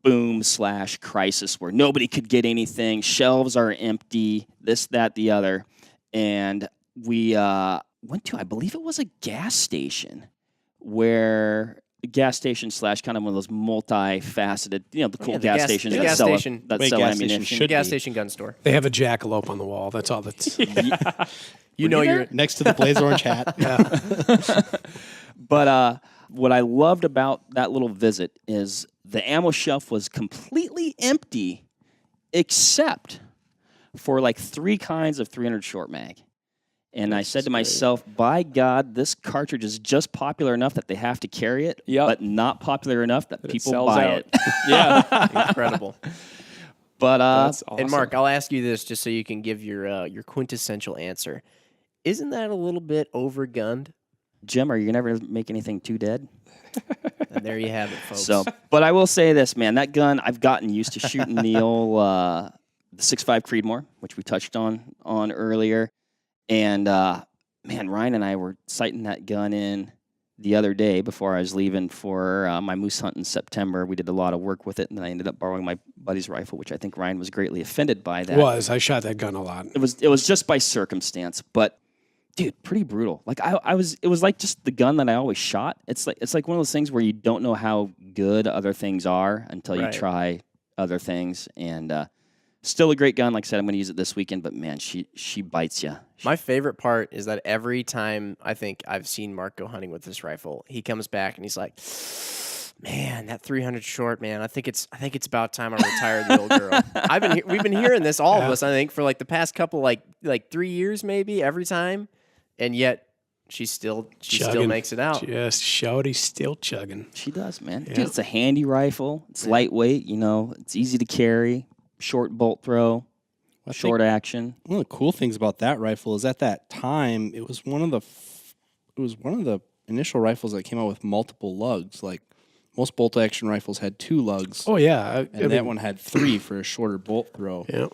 boom/crisis where nobody could get anything. Shelves are empty, this, that, the other. And we went to, I believe it was a gas station where... gas station / kind of one of those multi-faceted, the cool gas stations that sell ammunition. should Gas be. station gun store. They have a jackalope on the wall. That's all that's. You're Next to the blaze orange hat. But what I loved about that little visit is the ammo shelf was completely empty except for 3 kinds of 300 short mag. And I said to myself, by God, this cartridge is just popular enough that they have to carry it, but not popular enough that people sells buy out. it. Yeah. incredible. But That's awesome. And Mark, I'll ask you this just so you can give your quintessential answer. Isn't that a little bit overgunned? Jim, are you never make anything too dead? And there you have it, folks. So, but I will say this, man, that gun, I've gotten used to shooting the old the 6.5 Creedmoor, which we touched on earlier. And, man, Ryan and I were sighting that gun in the other day before I was leaving for my moose hunt in September. We did a lot of work with it, and then I ended up borrowing my buddy's rifle, which I think Ryan was greatly offended by that. I shot that gun a lot. It was just by circumstance, but dude, pretty brutal. It was like just the gun that I always shot. It's like one of those things where you don't know how good other things are until you try other things. And still a great gun. Like I said, I'm going to use it this weekend, but man, she bites you. My favorite part is that every time I think I've seen Mark go hunting with this rifle, he comes back and he's like, man, that 300 short, man, I think it's about time I retire the old girl. We've been hearing this, all of us, I think, for the past couple, like 3 years maybe, every time, and yet she still makes it out. Just shouty, still chugging. She does, man. Yeah. Dude, it's a handy rifle. It's lightweight, it's easy to carry, short bolt throw, short action. One of the cool things about that rifle is at that time it was one of the initial rifles that came out with multiple lugs. Like most bolt action rifles had 2 lugs. Oh yeah, and that one had 3 for a shorter bolt throw. Yeah,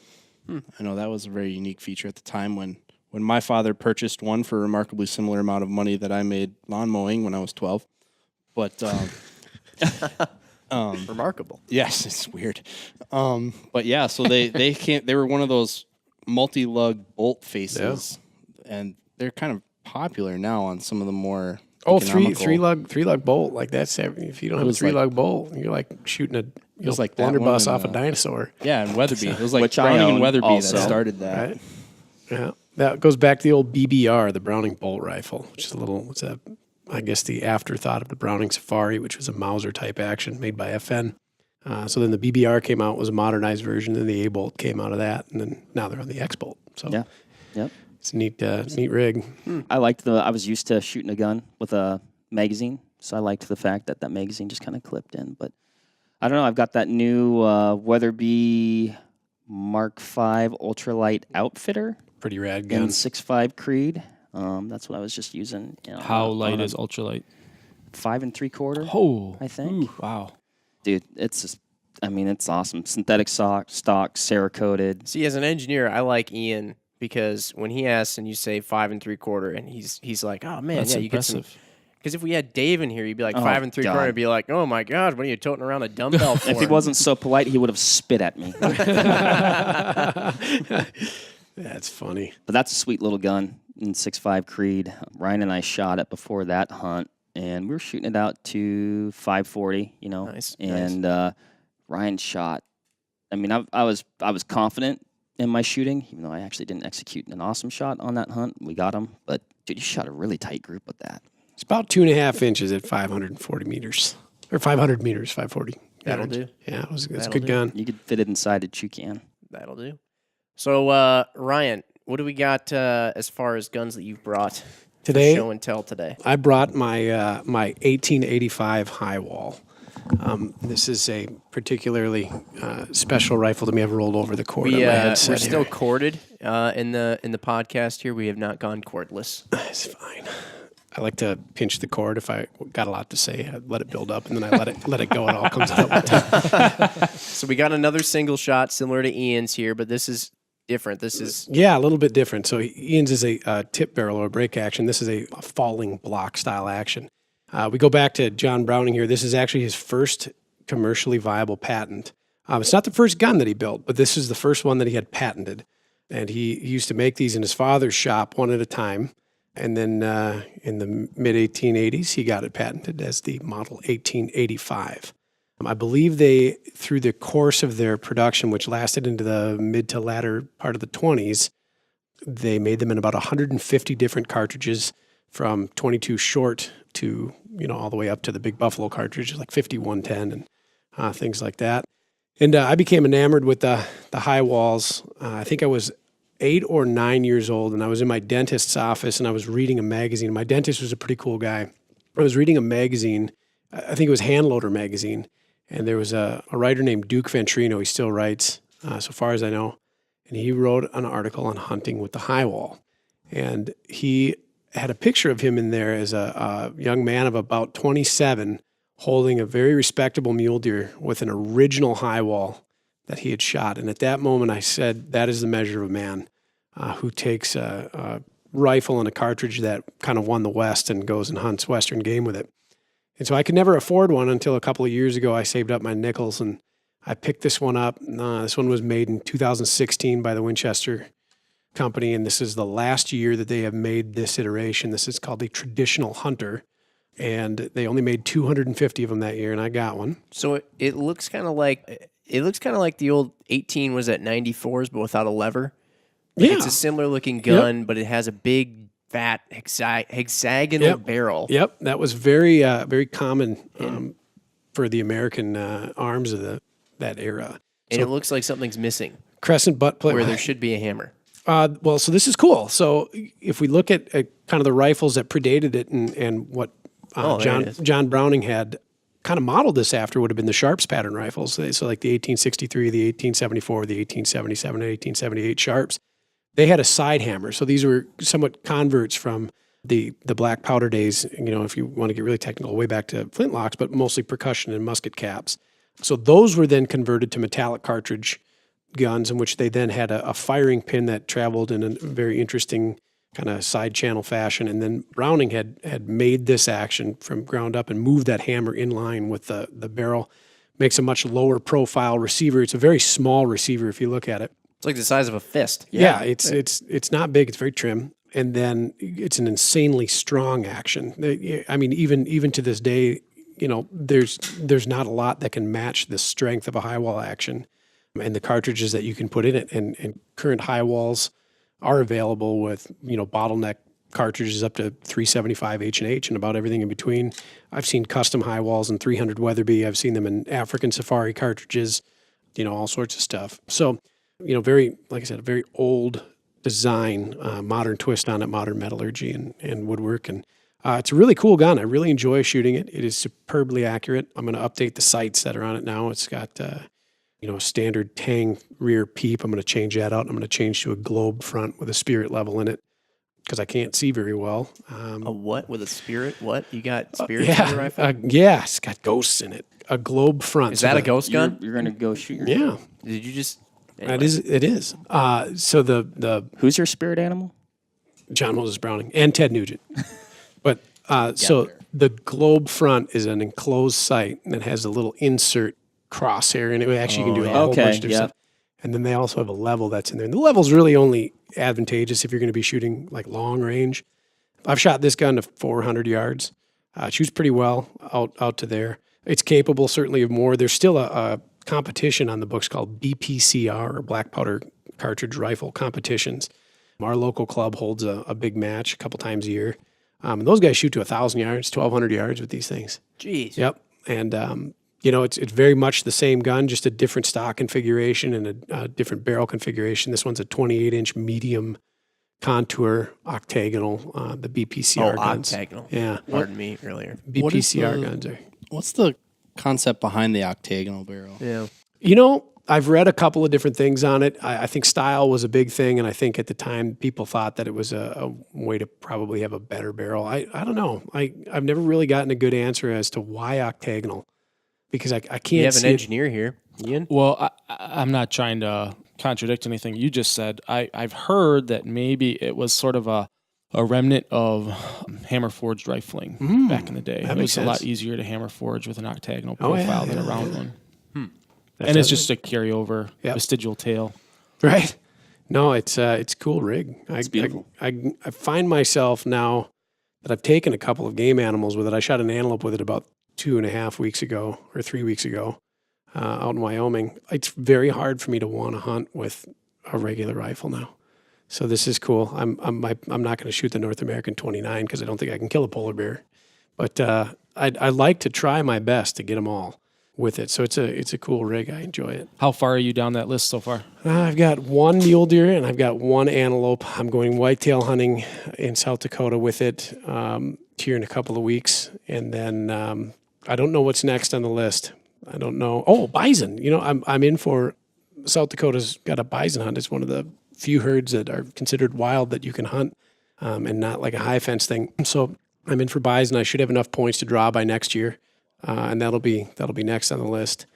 I know that was a very unique feature at the time when my father purchased one for a remarkably similar amount of money that I made lawn mowing when I was 12. But Remarkable. yes, it's weird. But yeah, so they were one of those multi-lug bolt faces, and they're kind of popular now on some of the more three lug bolt, like that's if you don't have a 3-lug bolt, you're like shooting a like that blunderbuss one off a and, dinosaur. Yeah, and Weatherby. It was like Which I Browning and own Weatherby also. that started that. Right? Yeah, that goes back to the old BBR, the Browning bolt rifle, which is I guess the afterthought of the Browning Safari, which was a Mauser type action made by FN. So then the BBR came out, was a modernized version, then the A-bolt came out of that, and then now they're on the X-bolt. So Yeah. Yep. it's a neat rig. I was used to shooting a gun with a magazine, so I liked the fact that magazine just kind of clipped in. But I don't know, I've got that new Weatherby Mark V ultralight outfitter Pretty rad in gun. 6.5 Creed. That's what I was just using. How light on a is ultralight? 5 3/4. Oh, I think. Wow. Dude, it's awesome. Synthetic stock, Cerakoted. See, as an engineer, I like Ian because when he asks and you say 5 3/4, and he's like, oh man, That's yeah, you get some. impressive. Because if we had Dave in here, he'd be like Oh, 5 3/4, God. and be like, oh my God, what are you toting around a dumbbell for? If he wasn't so polite, he would have spit at me. That's funny. But that's a sweet little gun in 6.5 Creed. Ryan and I shot it before that hunt, and we were shooting it out to 540, Nice, And Ryan shot. I mean, I was confident in my shooting, even though I actually didn't execute an awesome shot on that hunt. We got him, but dude, you shot a really tight group with that. It's about 2.5 inches at 540 meters, or 500 meters, 540. That'll yards. do. Yeah, that's a That'll good do. gun. You could fit it inside a chew can. That'll do. So, Ryan, what do we got as far as guns that you've brought Today, for show and tell today? I brought my my 1885 high wall. This is a particularly special rifle to me. I've rolled over the cord on my We're headset still here. corded in the podcast here. We have not gone cordless. It's fine. I like to pinch the cord if I got a lot to say. I let it build up, and then I let it go. It all comes out at one time. So we got another single shot similar to Ian's here, but this is different. This is Yeah, a little bit different. So Ian's is a tip barrel or break action. This is a falling block style action. We go back to John Browning here. This is actually his first commercially viable patent. It's not the first gun that he built, but this is the first one that he had patented. And he used to make these in his father's shop one at a time. And then in the mid-1880s, he got it patented as the Model 1885. I believe they, through the course of their production, which lasted into the mid to latter part of the 20s, they made them in about 150 different cartridges, from 22 short to, all the way up to the big Buffalo cartridges, like 5110 and things like that. And I became enamored with the high walls. I think I was 8 or 9 years old, and I was in my dentist's office, and I was reading a magazine. My dentist was a pretty cool guy. I was reading a magazine. I think it was Hand Loader magazine, and there was a writer named Duke Ventrino. He still writes, so far as I know, and he wrote an article on hunting with the high wall. And he had a picture of him in there as a young man of about 27 holding a very respectable mule deer with an original high wall that he had shot. And at that moment, I said, that is the measure of a man who takes a rifle and a cartridge that kind of won the West and goes and hunts Western game with it. And so I could never afford one until a couple of years ago. I saved up my nickels and I picked this one up. This one was made in 2016 by the Winchester company, and this is the last year that they have made this iteration. This is called the Traditional Hunter, and they only made 250 of them that year, and I got one. so it looks kind of like the old 18 was at 94s, but without a lever. Yeah. It's a similar looking gun, but it has a big fat hexagonal barrel. Yep, that was very very common for the American arms of that era. And it looks like something's missing Crescent butt plate. where there should be a hammer. Well, so this is cool. So if we look at kind of the rifles that predated it and what there it is. John Browning had kind of modeled this after would have been the Sharps pattern rifles. So like the 1863, the 1874, the 1877, and 1878 Sharps. They had a side hammer. So these were somewhat converts from the black powder days, if you want to get really technical, way back to flintlocks, but mostly percussion and musket caps. So those were then converted to metallic cartridge guns, in which they then had a firing pin that traveled in a very interesting kind of side channel fashion. And then Browning had made this action from ground up and moved that hammer in line with the barrel. Makes a much lower profile receiver. It's a very small receiver if you look at it. It's like the size of a fist. Yeah, it's not big. It's very trim. And then it's an insanely strong action. I mean, even to this day, there's not a lot that can match the strength of a high wall action and the cartridges that you can put in it. And current high walls are available with, bottleneck cartridges up to 375 H&H and about everything in between. I've seen custom high walls in 300 Weatherby. I've seen them in African Safari cartridges, all sorts of stuff. So, very, like I said, a very old design, modern twist on it, modern metallurgy and woodwork. And it's a really cool gun. I really enjoy shooting it. It is superbly accurate. I'm going to update the sights that are on it now. It's got, a standard Tang rear peep. I'm going to change that out. I'm going to change to a globe front with a spirit level in it because I can't see very well. A what with a spirit? What? You got spirits in your rifle? Yeah, it's got ghosts in it. A globe front. Is that a ghost gun? You're going to go shoot your Yeah. Did you just Anyway. It is. So the Who's your spirit animal? John Moses Browning and Ted Nugent. But so the globe front is an enclosed sight that has a little insert crosshair, and it actually can do a whole bunch of different stuff. And then they also have a level that's in there. And the level's really only advantageous if you're going to be shooting like long range. I've shot this gun to 400 yards. It shoots pretty well out to there. It's capable certainly of more. There's still a competition on the books called BPCR, or Black Powder Cartridge Rifle Competitions. Our local club holds a big match a couple times a year. And those guys shoot to 1,000 yards, 1,200 yards with these things. Jeez. Yep. And, it's very much the same gun, just a different stock configuration and a different barrel configuration. This one's a 28-inch medium contour octagonal, the BPCR guns. Octagonal. Yeah. Pardon me earlier. BPCR guns are. What's the concept behind the octagonal barrel? Yeah. I've read a couple of different things on it. I think style was a big thing, and I think at the time people thought that it was a way to probably have a better barrel. I don't know. I've never really gotten a good answer as to why octagonal, because I can't You have see an engineer here, Ian. Well, I'm not trying to contradict anything you just said. I've heard that maybe it was sort of a remnant of hammer forged rifling back in the day. It was a lot easier to hammer forge with an octagonal profile than a round one. And it's just a carryover vestigial tail. Right. No, it's cool rig. It's beautiful. I find myself now that I've taken a couple of game animals with it. I shot an antelope with it about 2.5 weeks ago or 3 weeks ago out in Wyoming. It's very hard for me to want to hunt with a regular rifle now. So this is cool. I'm not going to shoot the North American 29 because I don't think I can kill a polar bear. But I like to try my best to get them all with it. So it's a cool rig. I enjoy it. How far are you down that list so far? I've got one mule deer and I've got one antelope. I'm going whitetail hunting in South Dakota with it here in a couple of weeks. And then I don't know what's next on the list. I don't know. Oh, bison. I'm in for South Dakota's got a bison hunt. It's one of the few herds that are considered wild that you can hunt and not like a high fence thing. So I'm in for bison. I should have enough points to draw by next year. And that'll be next on the list.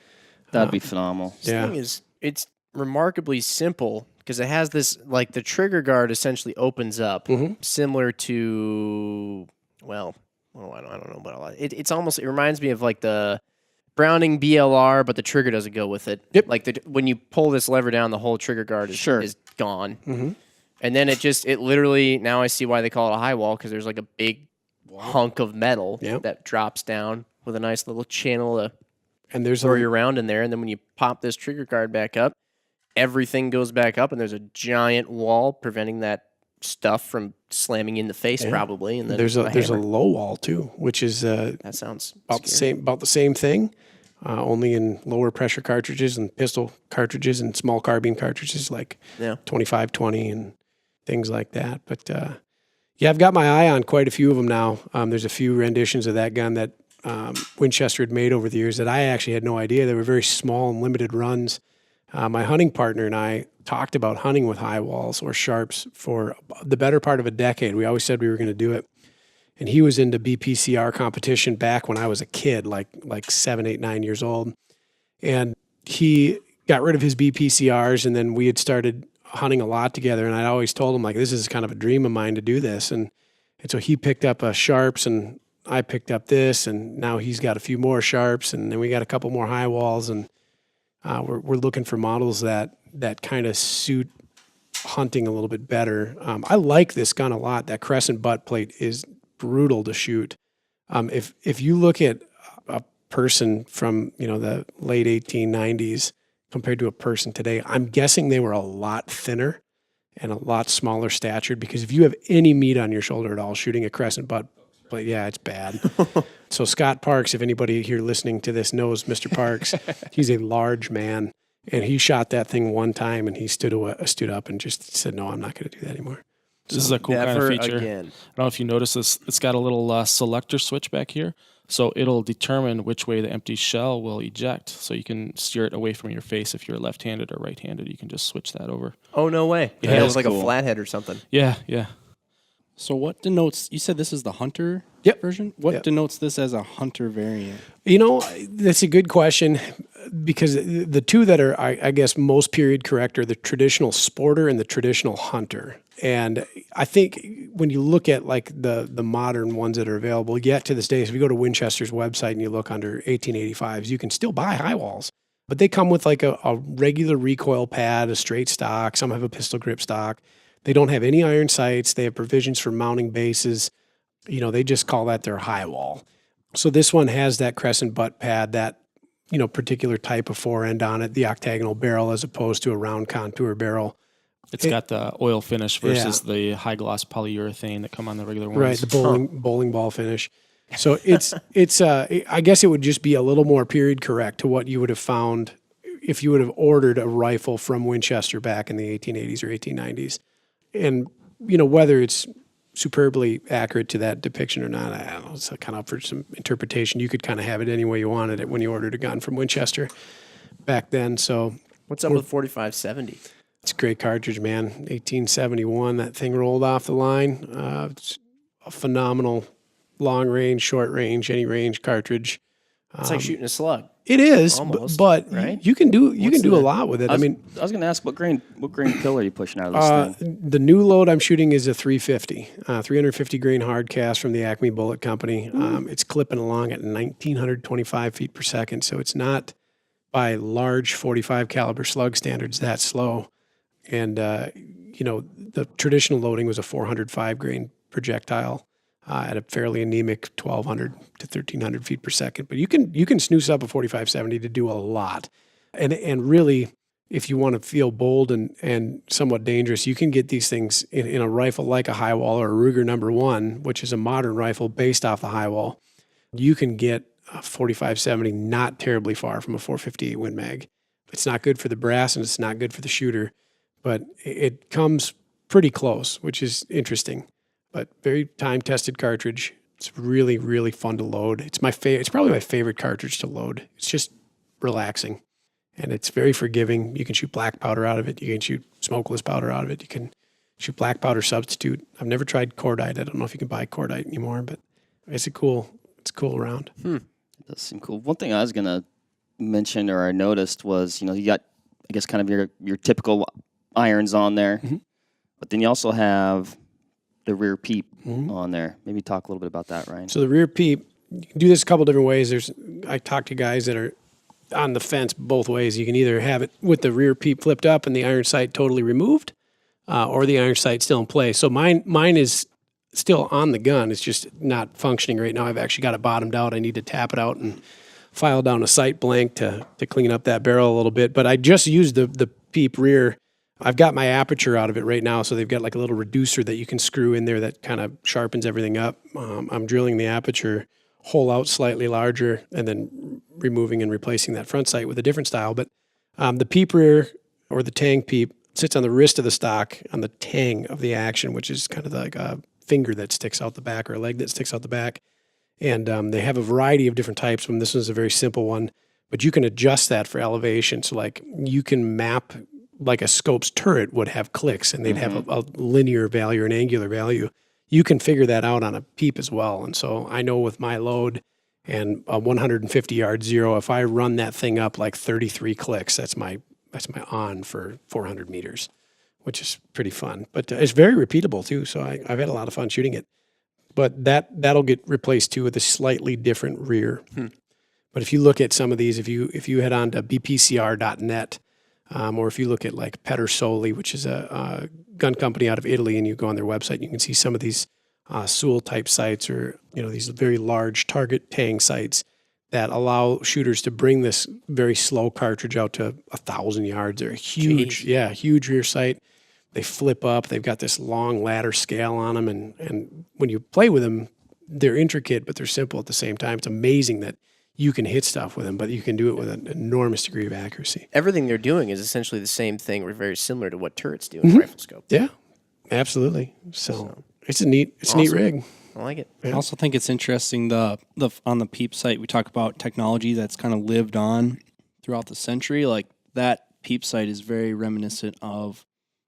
That'd be phenomenal. This thing is, it's remarkably simple because it has this, like the trigger guard essentially opens up, similar to, well, I don't know about a lot. It reminds me of like the Browning BLR, but the trigger doesn't go with it. Yep. Like when you pull this lever down, the whole trigger guard is gone. Mm-hmm. And then it literally, now I see why they call it a high wall, because there's like a big hunk of metal that drops down with a nice little channel to throw you around in there. And then when you pop this trigger guard back up, everything goes back up, and there's a giant wall preventing that stuff from slamming you in the face, probably. And then there's a low wall too, which is that sounds about scary. the same thing, only in lower pressure cartridges and pistol cartridges and small carbine cartridges like 25-20 and things like that. But I've got my eye on quite a few of them now. There's a few renditions of that gun that Winchester had made over the years that I actually had no idea. They were very small and limited runs. My hunting partner and I talked about hunting with high walls or sharps for the better part of a decade. We always said we were going to do it. And he was into BPCR competition back when I was a kid, like 7, 8, 9 years old. And he got rid of his BPCRs, and then we had started hunting a lot together. And I always told him, like, this is kind of a dream of mine to do this. And so he picked up sharps, and I picked up this, and now he's got a few more sharps, and then we got a couple more high walls, and we're looking for models that kind of suit hunting a little bit better. I like this gun a lot. That crescent butt plate is brutal to shoot. If you look at a person from the late 1890s compared to a person today, I'm guessing they were a lot thinner and a lot smaller statured, because if you have any meat on your shoulder at all shooting a crescent butt plate, it's bad. So Scott Parks, if anybody here listening to this knows Mr. Parks, he's a large man, and he shot that thing one time, and he stood up and just said, "No, I'm not going to do that anymore." This is a cool kind of feature. Again. I don't know if you notice this. It's got a little selector switch back here, so it'll determine which way the empty shell will eject. So you can steer it away from your face if you're left-handed or right-handed. You can just switch that over. Oh, no way. Yeah, It was like cool. a flathead or something. Yeah. So what denotes, you said this is the hunter version? What denotes this as a hunter variant? That's a good question. because the two that are, I guess, most period correct are the traditional sporter and the traditional hunter. And I think when you look at like the modern ones that are available yet to this day, so if you go to Winchester's website and you look under 1885s, you can still buy high walls. But they come with like a regular recoil pad, a straight stock. Some have a pistol grip stock. They don't have any iron sights. They have provisions for mounting bases. They just call that their high wall. So this one has that crescent butt pad, that particular type of forend on it, the octagonal barrel as opposed to a round contour barrel. It's got the oil finish versus the high gloss polyurethane that come on the regular ones. Right, the bowling ball finish. So it's I guess it would just be a little more period correct to what you would have found if you would have ordered a rifle from Winchester back in the 1880s or 1890s. And whether it's superbly accurate to that depiction or not, I don't know. It's kind of up for some interpretation. You could kind of have it any way you wanted it when you ordered a gun from Winchester back then. So what's up with 4570? It's a great cartridge, man. 1871, that thing rolled off the line. It's a phenomenal long range, short range, any range cartridge. It's like shooting a slug. It is, almost, but right? you can do a lot with it. I was going to ask what grain pill are you pushing out of this thing? The new load I'm shooting is a 350 grain hard cast from the Acme Bullet Company. It's clipping along at 1,925 feet per second, so it's not by large 45 caliber slug standards that slow. And the traditional loading was a 405 grain projectile at a fairly anemic 1,200 to 1,300 feet per second. But you can snooze up a 4570 to do a lot. And really, if you want to feel bold and somewhat dangerous, you can get these things in a rifle like a high wall or a Ruger No. 1, which is a modern rifle based off the high wall. You can get a 4570 not terribly far from a 458 Win Mag. It's not good for the brass and it's not good for the shooter, but it comes pretty close, which is interesting. But very time-tested cartridge. It's really, really fun to load. It's probably my favorite cartridge to load. It's just relaxing, and it's very forgiving. You can shoot black powder out of it. You can shoot smokeless powder out of it. You can shoot black powder substitute. I've never tried cordite. I don't know if you can buy cordite anymore, but it's a cool round. It does seem cool. One thing I was gonna mention or I noticed was you got I guess kind of your typical irons on there, but then you also have the rear peep on there. Maybe talk a little bit about that, Ryan. So the rear peep, you can do this a couple different ways. I talk to guys that are on the fence both ways. You can either have it with the rear peep flipped up and the iron sight totally removed, or the iron sight still in place. So mine is still on the gun. It's just not functioning right now. I've actually got it bottomed out. I need to tap it out and file down a sight blank to clean up that barrel a little bit. But I just used the peep rear. I've got my aperture out of it right now, so they've got like a little reducer that you can screw in there that kind of sharpens everything up. I'm drilling the aperture hole out slightly larger and then removing and replacing that front sight with a different style. But the peep rear, or the tang peep, sits on the wrist of the stock on the tang of the action, which is kind of like a finger that sticks out the back or a leg that sticks out the back. And they have a variety of different types. This is a very simple one, but you can adjust that for elevation. So like you can map like a scope's turret would have clicks, and they'd have a linear value or an angular value. You can figure that out on a peep as well. And so I know with my load and a 150 yard zero, if I run that thing up like 33 clicks, that's my on for 400 meters, which is pretty fun. But it's very repeatable too. So I've had a lot of fun shooting it. But that'll get replaced too with a slightly different rear. But if you look at some of these, if you head on to bpcr.net, or if you look at like Vepr Soli, which is a gun company out of Italy, and you go on their website, you can see some of these Suhl type sights, or these very large target tang sights that allow shooters to bring this very slow cartridge out to 1,000 yards. They're huge, huge rear sight. They flip up. They've got this long ladder scale on them, and when you play with them, they're intricate, but they're simple at the same time. It's amazing that you can hit stuff with them, but you can do it with an enormous degree of accuracy. Everything they're doing is essentially the same thing, or very similar to what turrets do in the rifle scope. Yeah, absolutely. So it's a neat rig. I like it. I also think it's interesting the on the peep sight we talk about technology that's kind of lived on throughout the century. Like that peep sight is very reminiscent of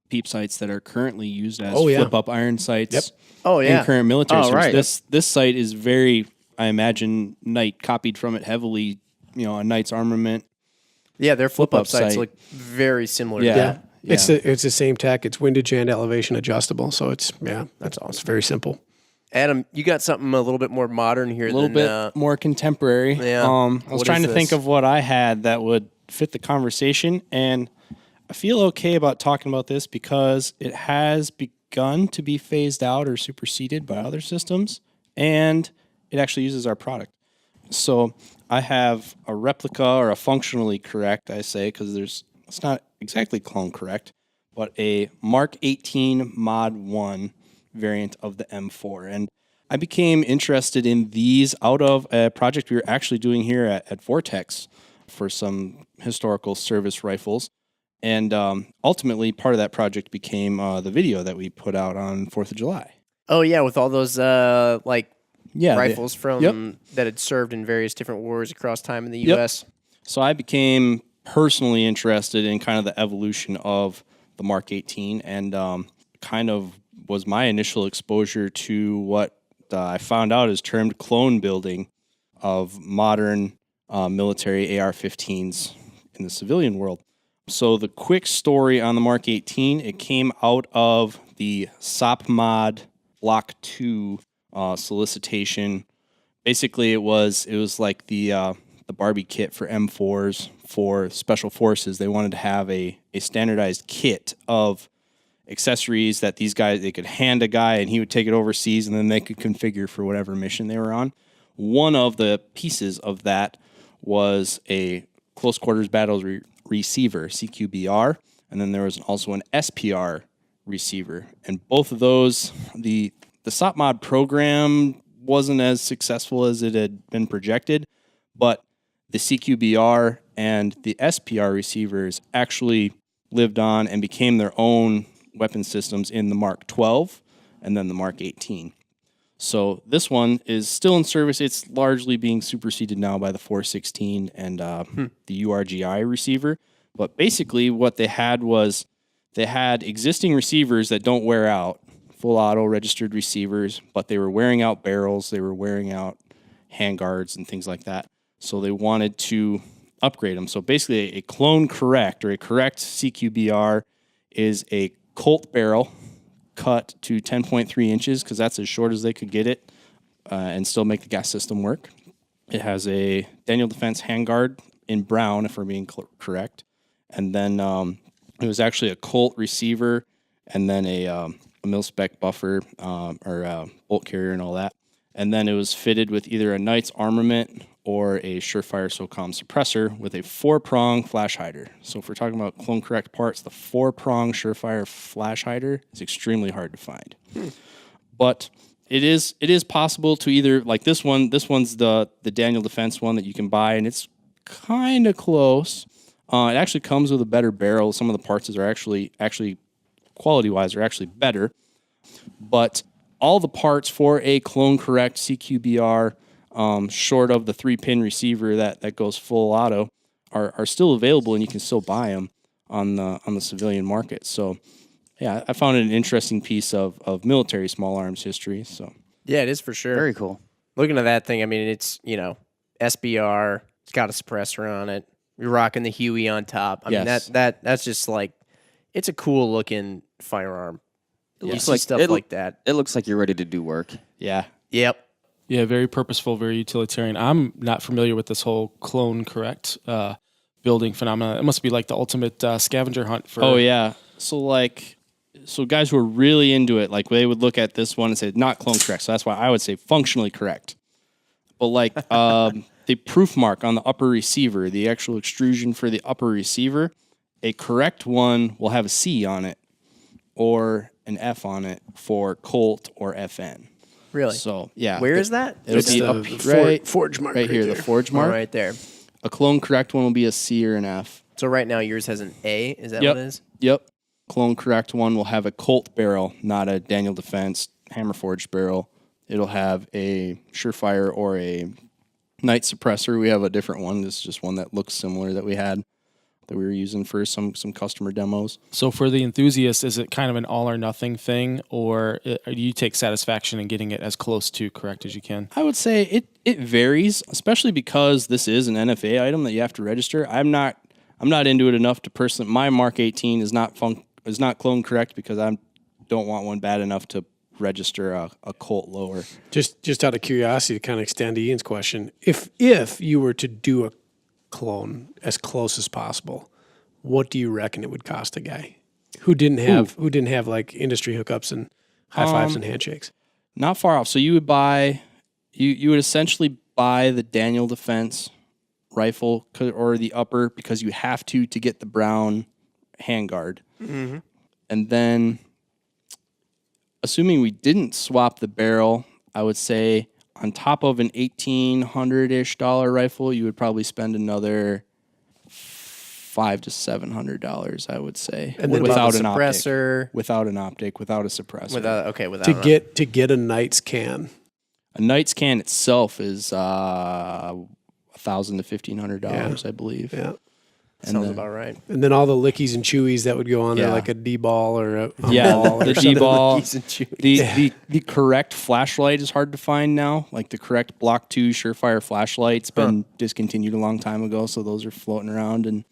peep sights that are currently used as flip up iron sights. Yep. In current military systems. Right. This sight is very, I imagine, Knight copied from it heavily. A Knight's armament Yeah, their flip-up sights sight. look very similar Yeah. to that. It's the same tech. It's windage and elevation adjustable. So that's awesome. It's very simple. Adam, you got something a little bit more modern here. A little bit more contemporary. Yeah. I was What trying is to think this? of what I had that would fit the conversation, and I feel okay about talking about this because it has begun to be phased out or superseded by other systems, and it actually uses our product. So I have a replica or a functionally correct, I say, because it's not exactly clone correct, but a Mark 18 Mod 1 variant of the M4. And I became interested in these out of a project we were actually doing here at Vortex for some historical service rifles. And ultimately, part of that project became the video that we put out on 4th of July. Oh, yeah, with all those rifles from Yep. that had served in various different wars across time in the Yep. U.S. So I became personally interested in kind of the evolution of the Mark 18 and kind of was my initial exposure to what I found out is termed clone building of modern military AR-15s in the civilian world. So the quick story on the Mark 18, it came out of the SOPMOD Block 2 solicitation. Basically, it was like the Barbie kit for M4s for special forces. They wanted to have a standardized kit of accessories that these guys, they could hand a guy and he would take it overseas and then they could configure for whatever mission they were on. One of the pieces of that was a close quarters battles receiver, CQBR, and then there was also an SPR receiver. And both of those, the SOPMOD program wasn't as successful as it had been projected, but the CQBR and the SPR receivers actually lived on and became their own weapon systems in the Mark 12 and then the Mark 18. So this one is still in service. It's largely being superseded now by the 416 and the URGI receiver. But basically what they had was they had existing receivers that don't wear out, full auto registered receivers, but they were wearing out barrels, they were wearing out handguards and things like that. So they wanted to upgrade them. So basically a clone correct or a correct CQBR is a Colt barrel cut to 10.3 inches because that's as short as they could get it and still make the gas system work. It has a Daniel Defense handguard in brown, if we're being correct. And then it was actually a Colt receiver and then a mil-spec buffer or bolt carrier and all that. And then it was fitted with either a Knight's armament or a Surefire SOCOM suppressor with a 4-prong flash hider. So if we're talking about clone correct parts, the 4-prong Surefire flash hider is extremely hard to find. But it is possible to either, like this one's the Daniel Defense one that you can buy, and it's kind of close. It actually comes with a better barrel. Some of the parts are actually quality-wise are actually better. But all the parts for a clone correct CQBR, short of the 3-pin receiver that goes full auto, are still available, and you can still buy them on the civilian market. So, yeah, I found it an interesting piece of military small arms history. So, Yeah, it is for sure. Very cool. Looking at that thing, I mean, it's, SBR, it's got a suppressor on it. You're rocking the Huey on top. I mean, Yes. that's just like, it's a cool looking firearm. You Looks see like- stuff it- like that. It looks like you're ready to do work. yeah. Yep. Yeah, very purposeful, very utilitarian. I'm not familiar with this whole clone correct building phenomenon. It must be like the ultimate scavenger hunt for. Oh, yeah. So guys who are really into it, like they would look at this one and say, not clone correct. So that's why I would say functionally correct. But like the proof mark on the upper receiver, the actual extrusion for the upper receiver, a correct one will have a C on it or an F on it for Colt or FN. Really? So, yeah. Where is that? It'll It's be the up forge mark right here, the there. forge Oh, mark. right there. A clone correct one will be a C or an F. So right now yours has an A. Is that Yep. what it is? Yep. Clone correct one will have a Colt barrel, not a Daniel Defense hammer forged barrel. It'll have a Surefire or a Knight suppressor. We have a different one. This is just one that looks similar that we had that we were using for some customer demos. So for the enthusiast, is it kind of an all or nothing thing, or do you take satisfaction in getting it as close to correct as you can? I would say it varies, especially because this is an NFA item that you have to register. I'm not I'm not into it enough to personally. My Mark 18 is not clone correct because I don't want one bad enough to register a Colt lower. Just out of curiosity, to kind of extend Ian's question, if you were to do a clone as close as possible, what do you reckon it would cost a guy who didn't have like industry hookups and high fives and handshakes? Not far off. So you would buy, you would essentially buy the Daniel Defense rifle or the upper because you have to get the brown handguard, and then. Assuming we didn't swap the barrel, I would say on top of an $1,800-ish rifle, you would probably spend another $500 to $700. I would say, and then without an suppressor, without an optic, without a suppressor, without to get a Knight's can. A Knight's can itself is $1,000 to $1,500, I believe. Yeah. Sounds about right. And then all the lickies and chewies that would go on there, like a D-ball or a ball. The or D-ball. The correct flashlight is hard to find now. Like the correct Block 2 Surefire flashlight's been discontinued a long time ago, so those are floating around. And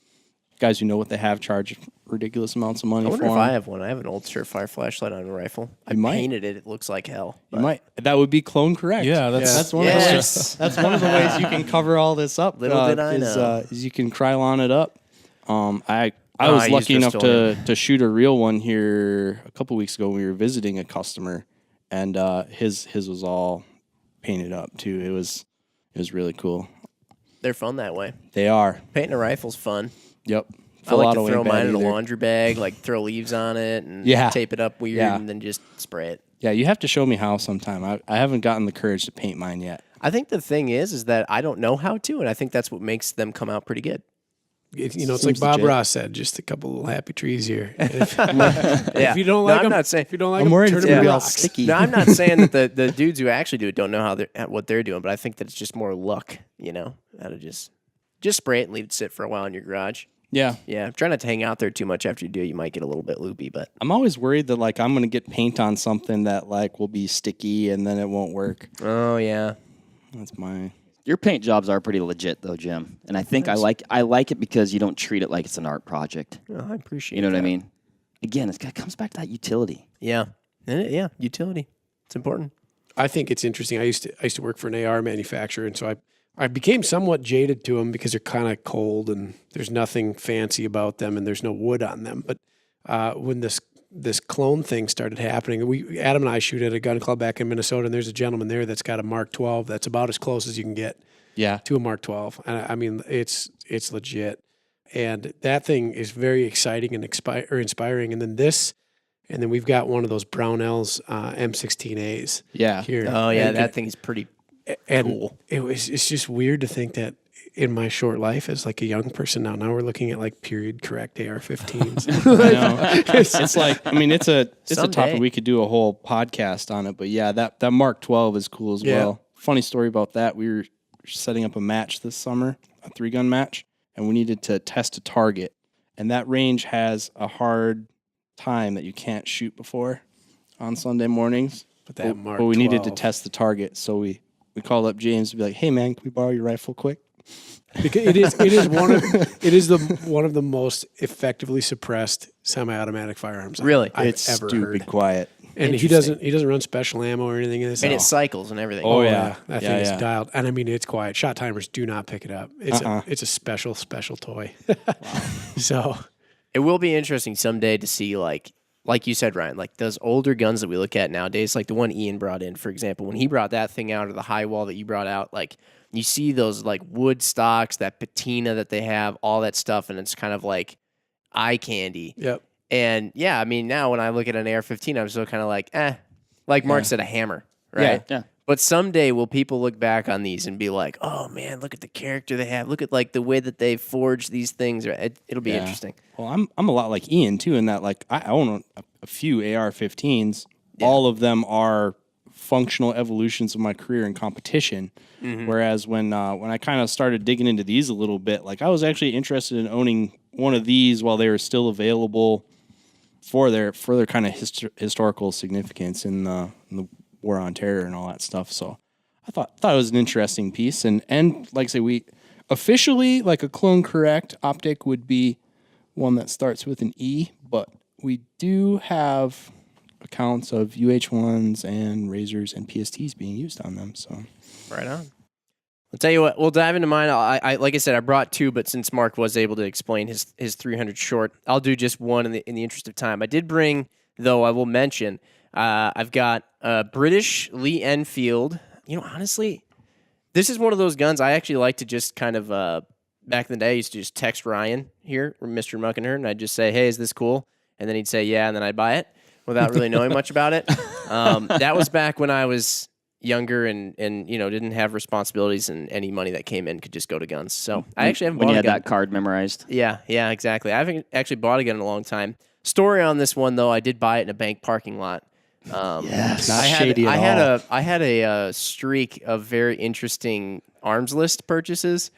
guys who know what they have charge ridiculous amounts of money for them. I wonder if I have one. I have an old Surefire flashlight on a rifle. I painted it. It looks like hell. You might. That would be clone correct. Yeah, that's one of the ways. That's one of the ways you can cover all this up. Little did I know. Is you can Krylon it up. I was lucky enough to shoot a real one here a couple weeks ago. We were visiting a customer, and his was all painted up too. It was really cool. They're fun that way. They are. Painting a rifle's fun. Yep. I like to throw mine in a laundry bag, like throw leaves on it and tape it up weird and then just spray it. Yeah, you have to show me how sometime. I haven't gotten the courage to paint mine yet. I think the thing is that I don't know how to, and I think that's what makes them come out pretty good. It's like Bob Ross said, just a couple little happy trees here. If you don't No, like I'm them, not saying. if you don't like them, turn them to rocks. sticky. No, I'm not saying that the dudes who actually do it don't know what they're doing, but I think that it's just more luck, how to just spray it and leave it sit for a while in your garage. Yeah. Yeah, try not to hang out there too much after you do it. You might get a little bit loopy, but I'm always worried that I'm going to get paint on something that will be sticky and then it won't work. oh yeah, That's my... Your paint jobs are pretty legit, though, Jim. And I think I like it because you don't treat it like it's an art project. oh, I appreciate. You know what I that. mean? Again, it comes back to that utility. Yeah, utility. It's important. I think it's interesting. I used to work for an AR manufacturer, and so I became somewhat jaded to them because they're kind of cold and there's nothing fancy about them and there's no wood on them. But when this clone thing started happening, Adam and I shoot at a gun club back in Minnesota, and there's a gentleman there that's got a Mark 12 that's about as close as you can get to a Mark 12. And I mean, it's legit. And that thing is very exciting and inspiring. And then we've got one of those Brownells M16As. Yeah. Here. Oh yeah, that thing is pretty cool. It's just weird to think that in my short life as like a young person now we're looking at like period correct AR-15s. I know. It's like, I mean, it's a Someday. topic we could do a whole podcast on it, but yeah, that Mark 12 is cool as well. Funny story about that. We were setting up a match this summer, a 3-gun match, and we needed to test a target. And that range has a hard time that you can't shoot before on Sunday mornings. But we needed to test the target, so we called up James to be like, "Hey man, can we borrow your rifle quick?" Because it is one of the most effectively suppressed semi-automatic firearms Really? I've ever stupid heard. quiet. And he doesn't run special ammo or anything in this. And it cycles and everything. Oh, yeah. That thing is dialed. And I mean, it's quiet. Shot timers do not pick it up. It's a special toy. So It will be interesting someday to see, like you said, Ryan, like those older guns that we look at nowadays, like the one Ian brought in, for example, when he brought that thing out, or the high wall that you brought out, like you see those like wood stocks, that patina that they have, all that stuff, and it's kind of like eye candy. Yep. And yeah, I mean, now when I look at an AR-15, I'm still kind of like, like Mark said, a hammer, right? Yeah. But someday will people look back on these and be like, oh man, look at the character they have. Look at like the way that they forge these things. It'll be interesting. Well, I'm a lot like Ian too in that like I own a few AR-15s. Yeah. All of them are functional evolutions of my career in competition. Mm-hmm. Whereas when I kind of started digging into these a little bit, like I was actually interested in owning one of these while they were still available for their kind of historical significance in the War on Terror and all that stuff. So I thought it was an interesting piece. And like I say, Officially, like a clone correct optic would be one that starts with an E, but we do have accounts of UH1s and Razors and PSTs being used on them. So Right on. I'll tell you what, we'll dive into mine. I like I said, I brought two, but since Mark was able to explain his 300 short, I'll do just one in the interest of time. I did bring, though, I will mention, I've got a British Lee Enfield. You know, honestly, this is one of those guns I actually like to just kind of, back in the day, I used to just text Ryan here, Mr. Muckenhirn, and I'd just say, hey, is this cool? And then he'd say, yeah, and then I'd buy it without really knowing much about it. That was back when I was younger and you know, didn't have responsibilities, and any money that came in could just go to guns. So I actually haven't when bought you a had gun. that card memorized. Yeah, exactly. I haven't actually bought a gun in a long time. Story on this one, though, I did buy it in a bank parking lot. yes, not shady at all. I had a streak of very interesting arms list purchases.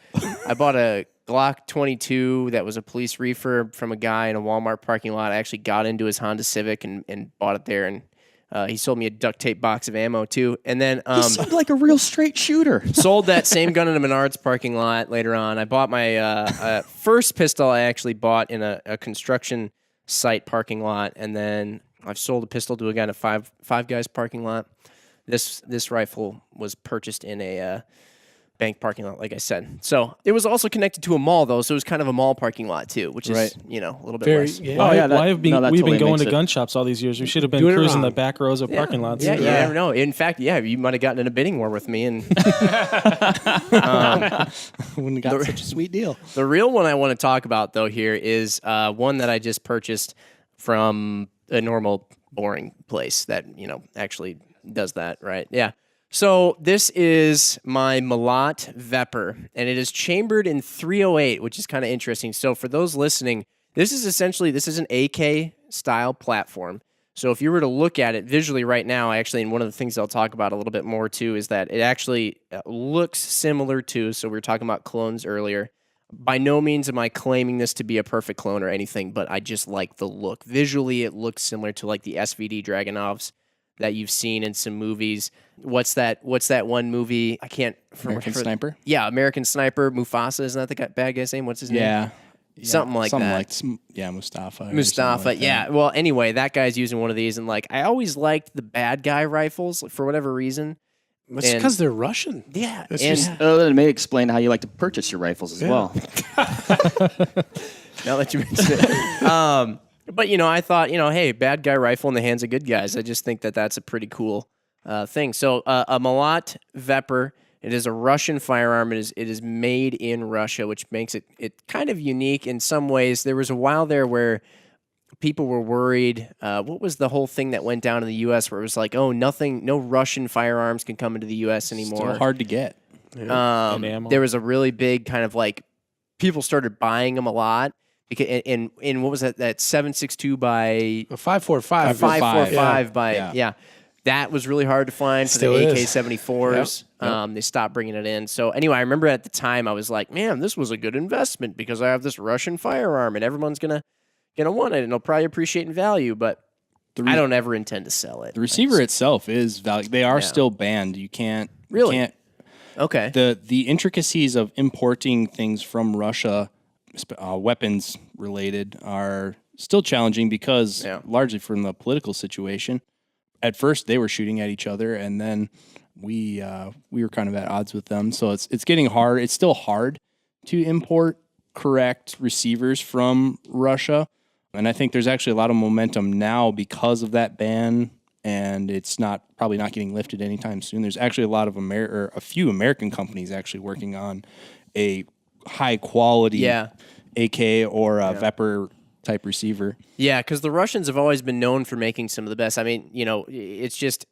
I bought a Glock 22 that was a police refurb from a guy in a Walmart parking lot. I actually got into his Honda Civic and bought it there, and he sold me a duct tape box of ammo too. And then He sounded like a real straight shooter. sold that same gun in a Menards parking lot later on. I bought my first pistol I actually bought in a construction site parking lot, and then I've sold a pistol to a guy in a five guys parking lot. This rifle was purchased in a bank parking lot, like I said. So it was also connected to a mall, though, so it was kind of a mall parking lot too, which is you know, a little bit less. Yeah. Why, yeah, that- why have no, that we've totally been going makes to it. gun shops all these years? We should have been Doing it cruising the wrong. back rows of parking lots. Yeah, you never know. In fact, yeah, you might have gotten in a bidding war with me. And Wouldn't have got such a sweet deal. the real one I want to talk about, though, here is one that I just purchased from a normal, boring place that, you know, actually does that, right? Yeah. So this is my Malat Vepr, and it is chambered in 308, which is kind of interesting. So for those listening, this is an AK style platform. So if you were to look at it visually right now, actually, and one of the things I'll talk about a little bit more too is that it actually looks similar to, so we were talking about clones earlier. By no means am I claiming this to be a perfect clone or anything, but I just like the look. Visually, it looks similar to like the SVD Dragunovs that you've seen in some movies. What's that one movie? I can't American Sniper? Yeah, American Sniper. Mufasa, isn't that the bad guy's name? What's his name? Yeah. Something like that. Mustafa. or Mustafa, something like yeah. that. Well, anyway, that guy's using one of these, and like I always liked the bad guy rifles for whatever reason. It's And- because they're Russian. Yeah, It's and just- That may explain how you like to purchase your rifles as well. now that you mention it. But, you know, I thought, you know, hey, bad guy rifle in the hands of good guys. I just think that that's a pretty cool thing. So a Malat Vepr, it is a Russian firearm. It is made in Russia, which makes it kind of unique in some ways. There was a while there where people were worried. What was the whole thing that went down in the U.S. where it was like, oh, no Russian firearms can come into the U.S. anymore. Still hard to get. And ammo. There was a really big kind of like people started buying them a lot. Because in what was that 7.62 by A 5.45. 5.45 by Yeah. that was really hard to find for Still the is. AK-74s. They stopped bringing it in. So anyway, I remember at the time I was like, man, this was a good investment because I have this Russian firearm and everyone's gonna want it and they'll probably appreciate in value, but I don't ever intend to sell it. The receiver itself is valuable. They are still banned. You can't Really? You can't, Okay. the intricacies of importing things from Russia, weapons related, are still challenging because largely from the political situation. At first, they were shooting at each other, and then we were kind of at odds with them. So it's getting hard. It's still hard to import correct receivers from Russia, and I think there's actually a lot of momentum now because of that ban. And it's probably not getting lifted anytime soon. There's actually a lot of a few American companies actually working on a high quality AK or Vepr type receiver. Yeah, because the Russians have always been known for making some of the best. I mean, you know, it's just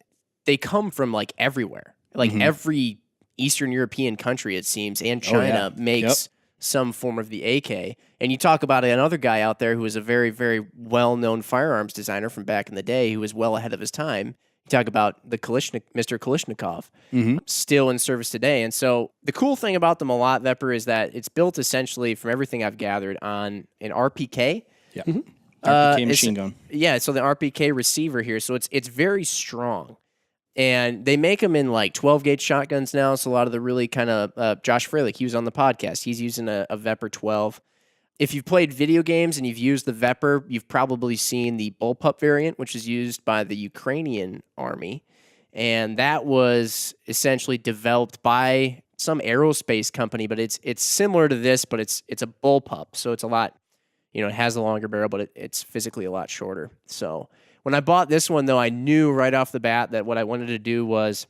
they come from like everywhere. Like every Eastern European country, it seems, and China makes some form of the AK. And you talk about another guy out there who is a very, very well-known firearms designer from back in the day who was well ahead of his time. You talk about the Mr. Kalishnikov, still in service today. And so the cool thing about the Malat Vepr is that it's built essentially, from everything I've gathered, on an RPK. Yeah. RPK machine gun. Yeah, so the RPK receiver here. So it's very strong. And they make them in like 12-gauge shotguns now. So a lot of the really kind of Josh Freilich, he was on the podcast. He's using a Vepr 12. If you've played video games and you've used the Vepr, you've probably seen the bullpup variant, which is used by the Ukrainian army. And that was essentially developed by some aerospace company, but it's similar to this, but it's a bullpup. So it's a lot, it has a longer barrel, but it's physically a lot shorter. So when I bought this one, though, I knew right off the bat that what I wanted to do was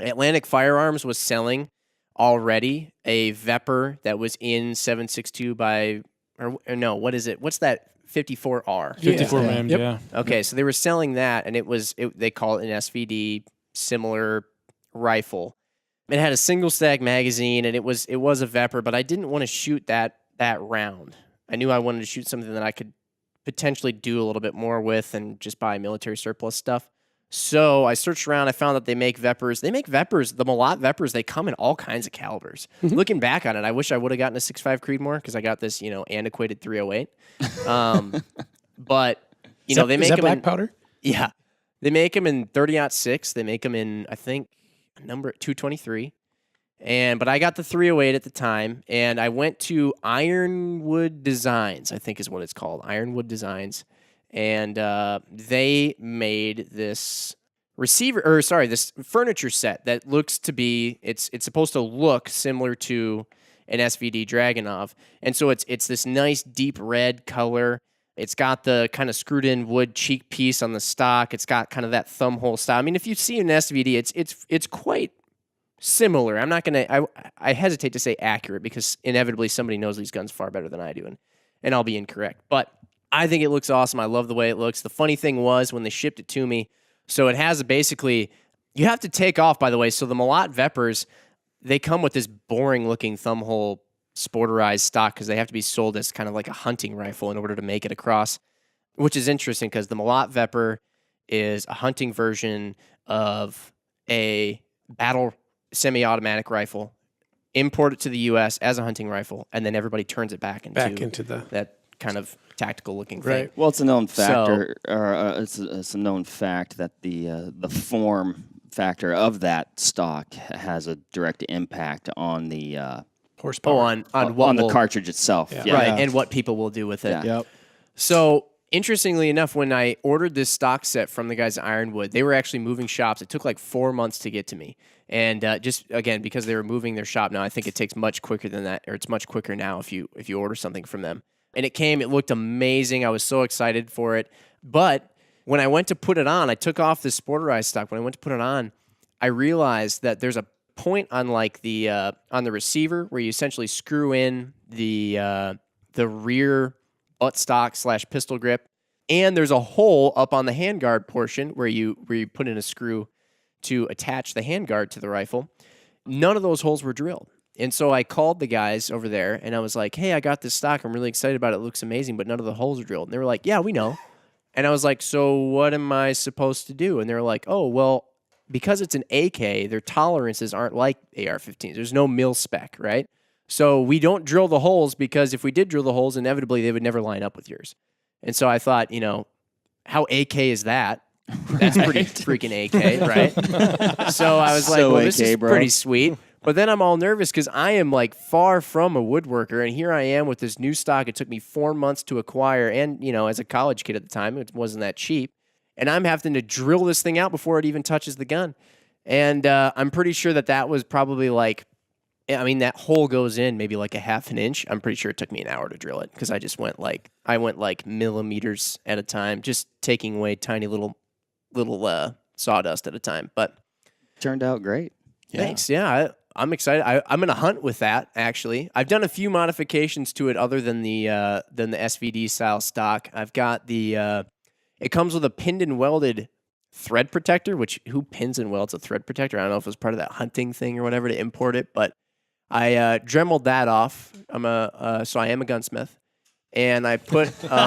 Atlantic Firearms was selling already a Vepr that was in 7.62 by, or no, what is it? What's that? 54R. 54 RAM, Yep. yeah. Okay, so they were selling that, and they call it an SVD similar rifle. It had a single stack magazine, and it was a Vepr, but I didn't want to shoot that round. I knew I wanted to shoot something that I could potentially do a little bit more with and just buy military surplus stuff. So I searched around. I found that they make Veprs. The Malott Veprs, they come in all kinds of calibers. Looking back on it, I wish I would have gotten a 6.5 Creedmoor because I got this, antiquated 308. But, they make them black in powder? Yeah. They make them in 30-06. They make them in, I think, number 223. But I got the 308 at the time, and I went to Ironwood Designs, I think is what it's called, Ironwood Designs. And they made this this furniture set that looks to be, it's supposed to look similar to an SVD Dragunov. And so it's this nice deep red color. It's got the kind of screwed in wood cheek piece on the stock. It's got kind of that thumb hole style. I mean, if you see an SVD, it's quite similar. I'm not going to, I hesitate to say accurate because inevitably somebody knows these guns far better than I do, and I'll be incorrect. But I think it looks awesome. I love the way it looks. The funny thing was when they shipped it to me, so it has basically, you have to take off, by the way. So the Malott Veprs, they come with this boring looking thumb hole sporterized stock because they have to be sold as kind of like a hunting rifle in order to make it across, which is interesting because the Malott Vepr is a hunting version of a battle semi-automatic rifle, import it to the U.S. as a hunting rifle, and then everybody turns it back into that kind of tactical looking thing. Well, it's a known factor, it's a known fact that the form factor of that stock has a direct impact on the horsepower. on the cartridge itself. Yeah. Yeah. Right, and what people will do with it. Yeah. Yep. So, interestingly enough, when I ordered this stock set from the guys at Ironwood, they were actually moving shops. It took like 4 months to get to me. And just, again, because they were moving their shop now, I think it takes much quicker than that, or it's much quicker now if you order something from them. And it came, it looked amazing. I was so excited for it. But when I went to put it on, I took off this sporterized stock. When I went to put it on, I realized that there's a point on like on the receiver where you essentially screw in the rear buttstock / pistol grip, and there's a hole up on the handguard portion where you put in a screw to attach the handguard to the rifle. None of those holes were drilled. And so I called the guys over there, and I was like, hey, I got this stock. I'm really excited about it. It looks amazing, but none of the holes are drilled. And they were like, yeah, we know. And I was like, so what am I supposed to do? And they were like, oh, well, because it's an AK, their tolerances aren't like AR-15s. There's no mil spec, right? So we don't drill the holes because if we did drill the holes, inevitably they would never line up with yours. And so I thought, how AK is that? That's pretty freaking AK, right? So I was like, well, this is pretty sweet. But then I'm all nervous because I am like far from a woodworker, and here I am with this new stock. It took me 4 months to acquire, and as a college kid at the time, it wasn't that cheap. And I'm having to drill this thing out before it even touches the gun. And I'm pretty sure that was probably like, that hole goes in maybe like a half an inch. I'm pretty sure it took me an hour to drill it because I just went like millimeters at a time, just taking away tiny little sawdust at a time. But Turned out great. thanks. Yeah, I'm excited. I'm going to hunt with that, actually. I've done a few modifications to it other than the SVD style stock. I've got it comes with a pinned and welded thread protector, which who pins and welds a thread protector? I don't know if it was part of that hunting thing or whatever to import it, but I dremeled that off. So I am a gunsmith. And I put a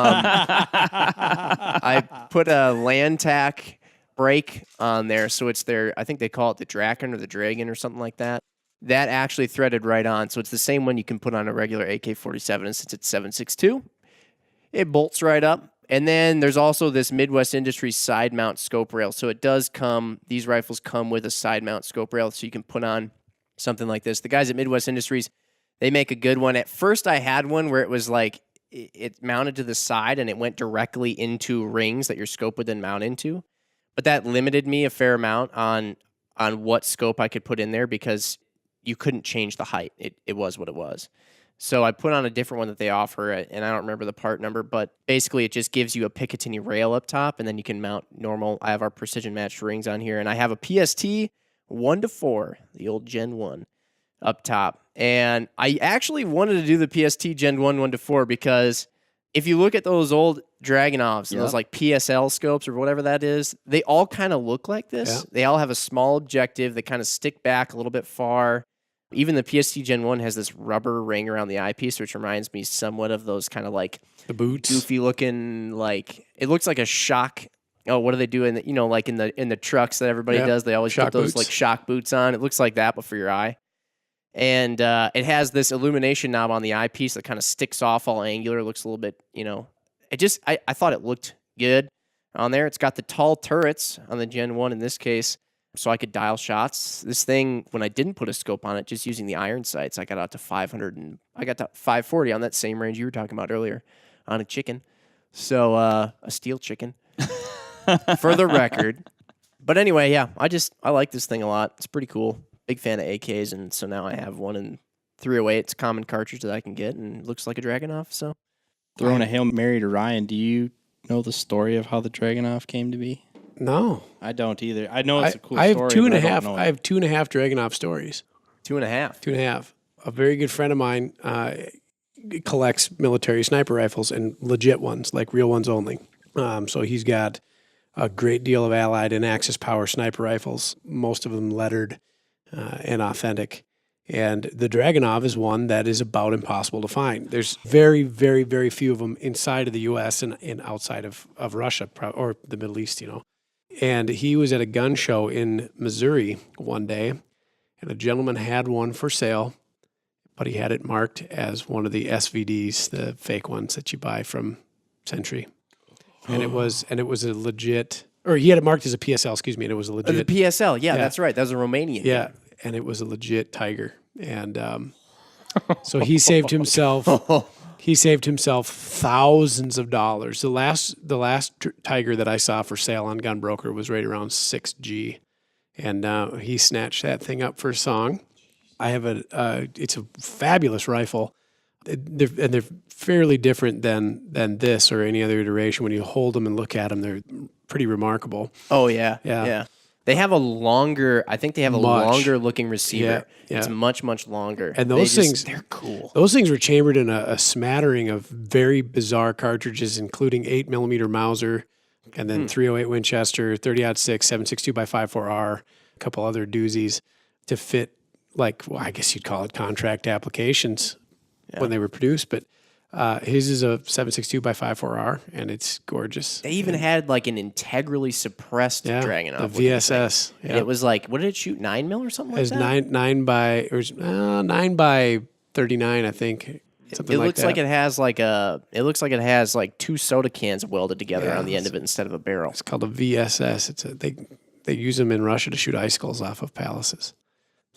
Landtac brake on there, so it's I think they call it the Draken or the Dragon or something like that. That actually threaded right on, so it's the same one you can put on a regular AK-47, and since it's 7.62, it bolts right up, And then there's also this Midwest Industries side mount scope rail. So it does come, these rifles come with a side mount scope rail, so you can put on something like this. The guys at Midwest Industries, they make a good one. At first I had one where it was like, it mounted to the side and it went directly into rings that your scope would then mount into. But that limited me a fair amount on what scope I could put in there because you couldn't change the height. It was what it was. So I put on a different one that they offer, and I don't remember the part number, but basically it just gives you a Picatinny rail up top, and then you can mount normal. I have our precision matched rings on here, and I have a PST 1-4, the old Gen 1, up top. And I actually wanted to do the PST Gen 1 1-4 because if you look at those old Dragunovs, those like PSL scopes or whatever that is, they all kind of look like this. Yeah. They all have a small objective. They kind of stick back a little bit far. Even the PST Gen 1 has this rubber ring around the eyepiece, which reminds me somewhat of those kind of like the boots, goofy looking, like it looks like a shock. Oh, what do they do in the, like in the trucks that everybody does? They always put those like shock boots on. It looks like that, but for your eye. And it has this illumination knob on the eyepiece that kind of sticks off all angular. It looks a little bit, I thought it looked good on there. It's got the tall turrets on the Gen 1 in this case, so I could dial shots. This thing, when I didn't put a scope on it, just using the iron sights, I got out to 500 and I got to 540 on that same range you were talking about earlier on a chicken. So a steel chicken for the record. But anyway, yeah, I like this thing a lot. It's pretty cool. Big fan of AKs, and so now I have one in 308. It's a common cartridge that I can get, and it looks like a Dragunov. So throwing a Hail Mary to Ryan, do you know the story of how the Dragunov came to be? No, I don't either. I know it's a cool story. I have story. two and a half. I have 2.5 Dragunov stories. 2.5. 2.5. A very good friend of mine collects military sniper rifles and legit ones, like real ones only. So he's got a great deal of Allied and Axis Power sniper rifles, most of them lettered and authentic. And the Dragunov is one that is about impossible to find. There's very, very, very few of them inside of the U.S. and outside of Russia or the Middle East, And he was at a gun show in Missouri one day, and a gentleman had one for sale, but he had it marked as one of the SVDs, the fake ones that you buy from Century. And it was a legit, or he had it marked as a PSL, excuse me, and it was a legit. The PSL, yeah, that's right. That was a Romanian. Yeah, thing. And it was a legit Tiger. And so he saved himself thousands of dollars. The last Tiger that I saw for sale on Gun Broker was right around $6,000, and he snatched that thing up for a song. I have it's a fabulous rifle. They're fairly different than this or any other iteration. When you hold them and look at them, they're pretty remarkable. Oh yeah. They have a longer looking receiver. Yeah. It's much, much longer. And those things, they're cool. Those things were chambered in a smattering of very bizarre cartridges, including 8mm Mauser, and then 308 Winchester, 30-06, 7.62x5.4R, a couple other doozies to fit, I guess you'd call it contract applications when they were produced. But his is a 7.62x5.4R, and it's gorgeous. They even had an integrally suppressed Dragunov. The VSS. And it was what did it shoot, 9mm or something like that? It was 9 by 39, I think. Something like that. It looks like it has 2 soda cans welded together on the end of it instead of a barrel. It's called a VSS. They use them in Russia to shoot icicles off of palaces.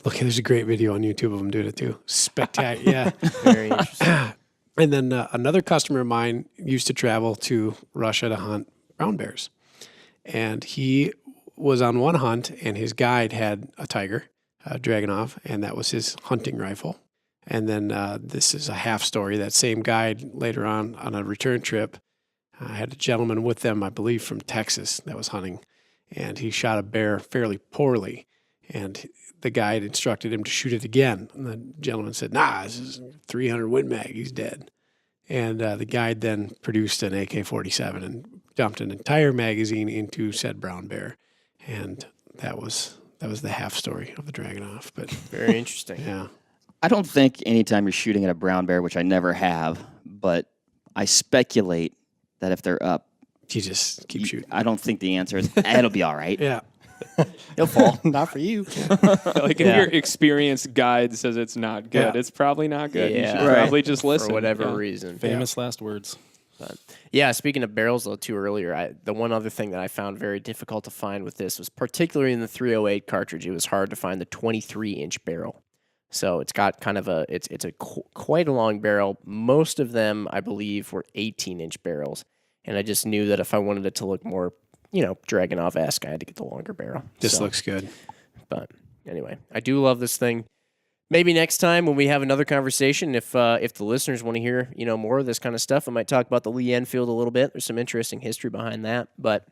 Look, there's a great video on YouTube of them doing it too. Spectacular. Yeah. Very interesting. And then another customer of mine used to travel to Russia to hunt brown bears. And he was on one hunt, and his guide had a Tiger, Dragunov, and that was his hunting rifle. And then this is a half story. That same guide later on a return trip had a gentleman with them, I believe from Texas, that was hunting. And he shot a bear fairly poorly. And the guide instructed him to shoot it again. And the gentleman said, this is 300 Win Mag. He's dead. And the guide then produced an AK-47 and dumped an entire magazine into said brown bear. And that was the half story of the Dragunov. But very interesting. Yeah. I don't think anytime you're shooting at a brown bear, which I never have, but I speculate that if they're up, you just keep shooting. I don't think the answer is, it'll be all right. Yeah. He'll fall. Not for you. If your experienced guide says it's not good, it's probably not good. You should probably just listen. For whatever reason. Famous last words. But yeah, speaking of barrels though, too earlier, the one other thing that I found very difficult to find with this was particularly in the 308 cartridge. It was hard to find the 23-inch barrel. So it's got kind of quite a long barrel. Most of them, I believe, were 18-inch barrels, and I just knew that if I wanted it to look more, Dragunov-esque, I had to get the longer barrel. This looks good. But anyway, I do love this thing. Maybe next time when we have another conversation, if the listeners want to hear more of this kind of stuff, I might talk about the Lee Enfield a little bit. There's some interesting history behind that, but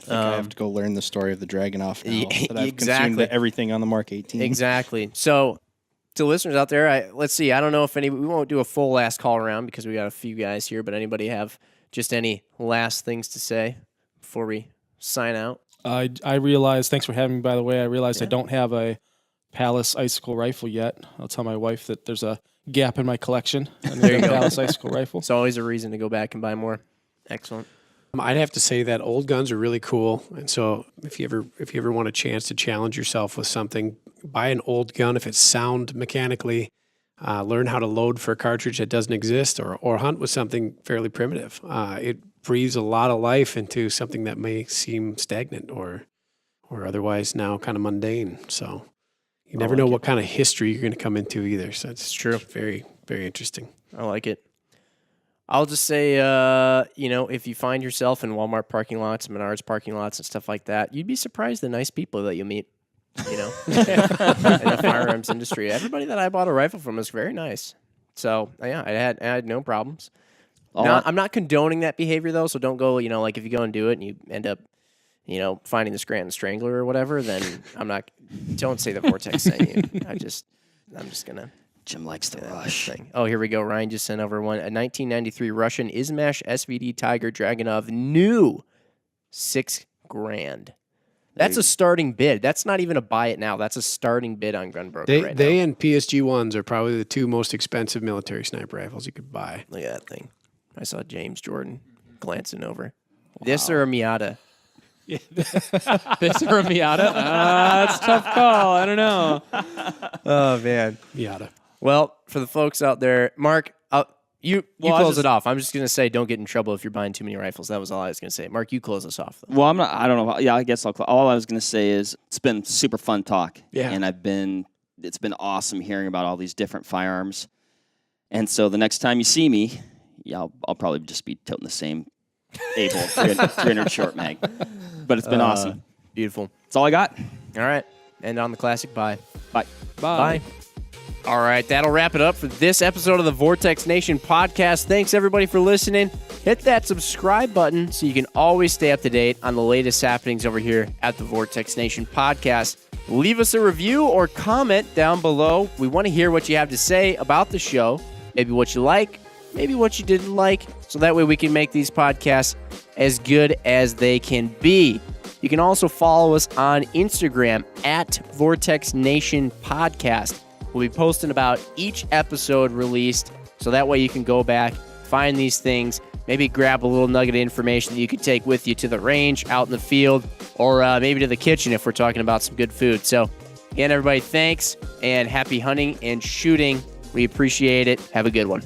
I think I have to go learn the story of the Dragunov now that I've exactly. consumed everything on the Mark 18. Exactly. So to listeners out there, let's see. I don't know if we won't do a full last call around because we got a few guys here, but anybody have just any last things to say before we sign out? I realized, thanks for having me, by the way, I realized I don't have a Palace Icicle rifle yet. I'll tell my wife that there's a gap in my collection. There you go. Palace Icicle rifle. It's always a reason to go back and buy more. Excellent. I'd have to say that old guns are really cool, and so if you ever want a chance to challenge yourself with something, buy an old gun. If it's sound mechanically, learn how to load for a cartridge that doesn't exist, or hunt with something fairly primitive. It breathes a lot of life into something that may seem stagnant or otherwise now kind of mundane. So you never know what kind of history you're going to come into either. So it's true. Very, very interesting. I like it. I'll just say, if you find yourself in Walmart parking lots, Menards parking lots, and stuff like that, you'd be surprised the nice people that you meet, in the firearms industry. Everybody that I bought a rifle from was very nice. So, yeah, I had no problems. I'm not condoning that behavior, though, so don't go, like if you go and do it and you end up, finding the Scranton Strangler or whatever, then don't say the Vortex sent you. I'm just going to. Jim likes the rush. Oh, here we go. Ryan just sent over one. A 1993 Russian Izmash SVD Tiger Dragunov, new, $6,000. That's a starting bid. That's not even a buy it now. That's a starting bid on Gunbroker right now. They and PSG 1s are probably the two most expensive military sniper rifles you could buy. Look at that thing. I saw James Jordan glancing over. Wow. This or a Miata? This or a Miata? That's a tough call. I don't know. Oh, man. Miata. Well, for the folks out there, Mark, you close it off. I'm just going to say don't get in trouble if you're buying too many rifles. That was all I was going to say. Mark, you close us off, though. Well, I don't know. Yeah, I guess all I was going to say is it's been super fun talk. Yeah. And it's been awesome hearing about all these different firearms. And so the next time you see me, I'll probably just be toting the same Able 300 short mag. But it's been awesome. Beautiful. That's all I got. All right. End on the classic. Bye. Bye. Bye. All right, that'll wrap it up for this episode of the Vortex Nation podcast. Thanks, everybody, for listening. Hit that subscribe button so you can always stay up to date on the latest happenings over here at the Vortex Nation podcast. Leave us a review or comment down below. We want to hear what you have to say about the show, maybe what you like, maybe what you didn't like, so that way we can make these podcasts as good as they can be. You can also follow us on Instagram at Vortex Nation Podcast. We'll be posting about each episode released, so that way you can go back, find these things, maybe grab a little nugget of information that you could take with you to the range, out in the field, or maybe to the kitchen if we're talking about some good food. So, again, everybody, thanks, and happy hunting and shooting. We appreciate it. Have a good one.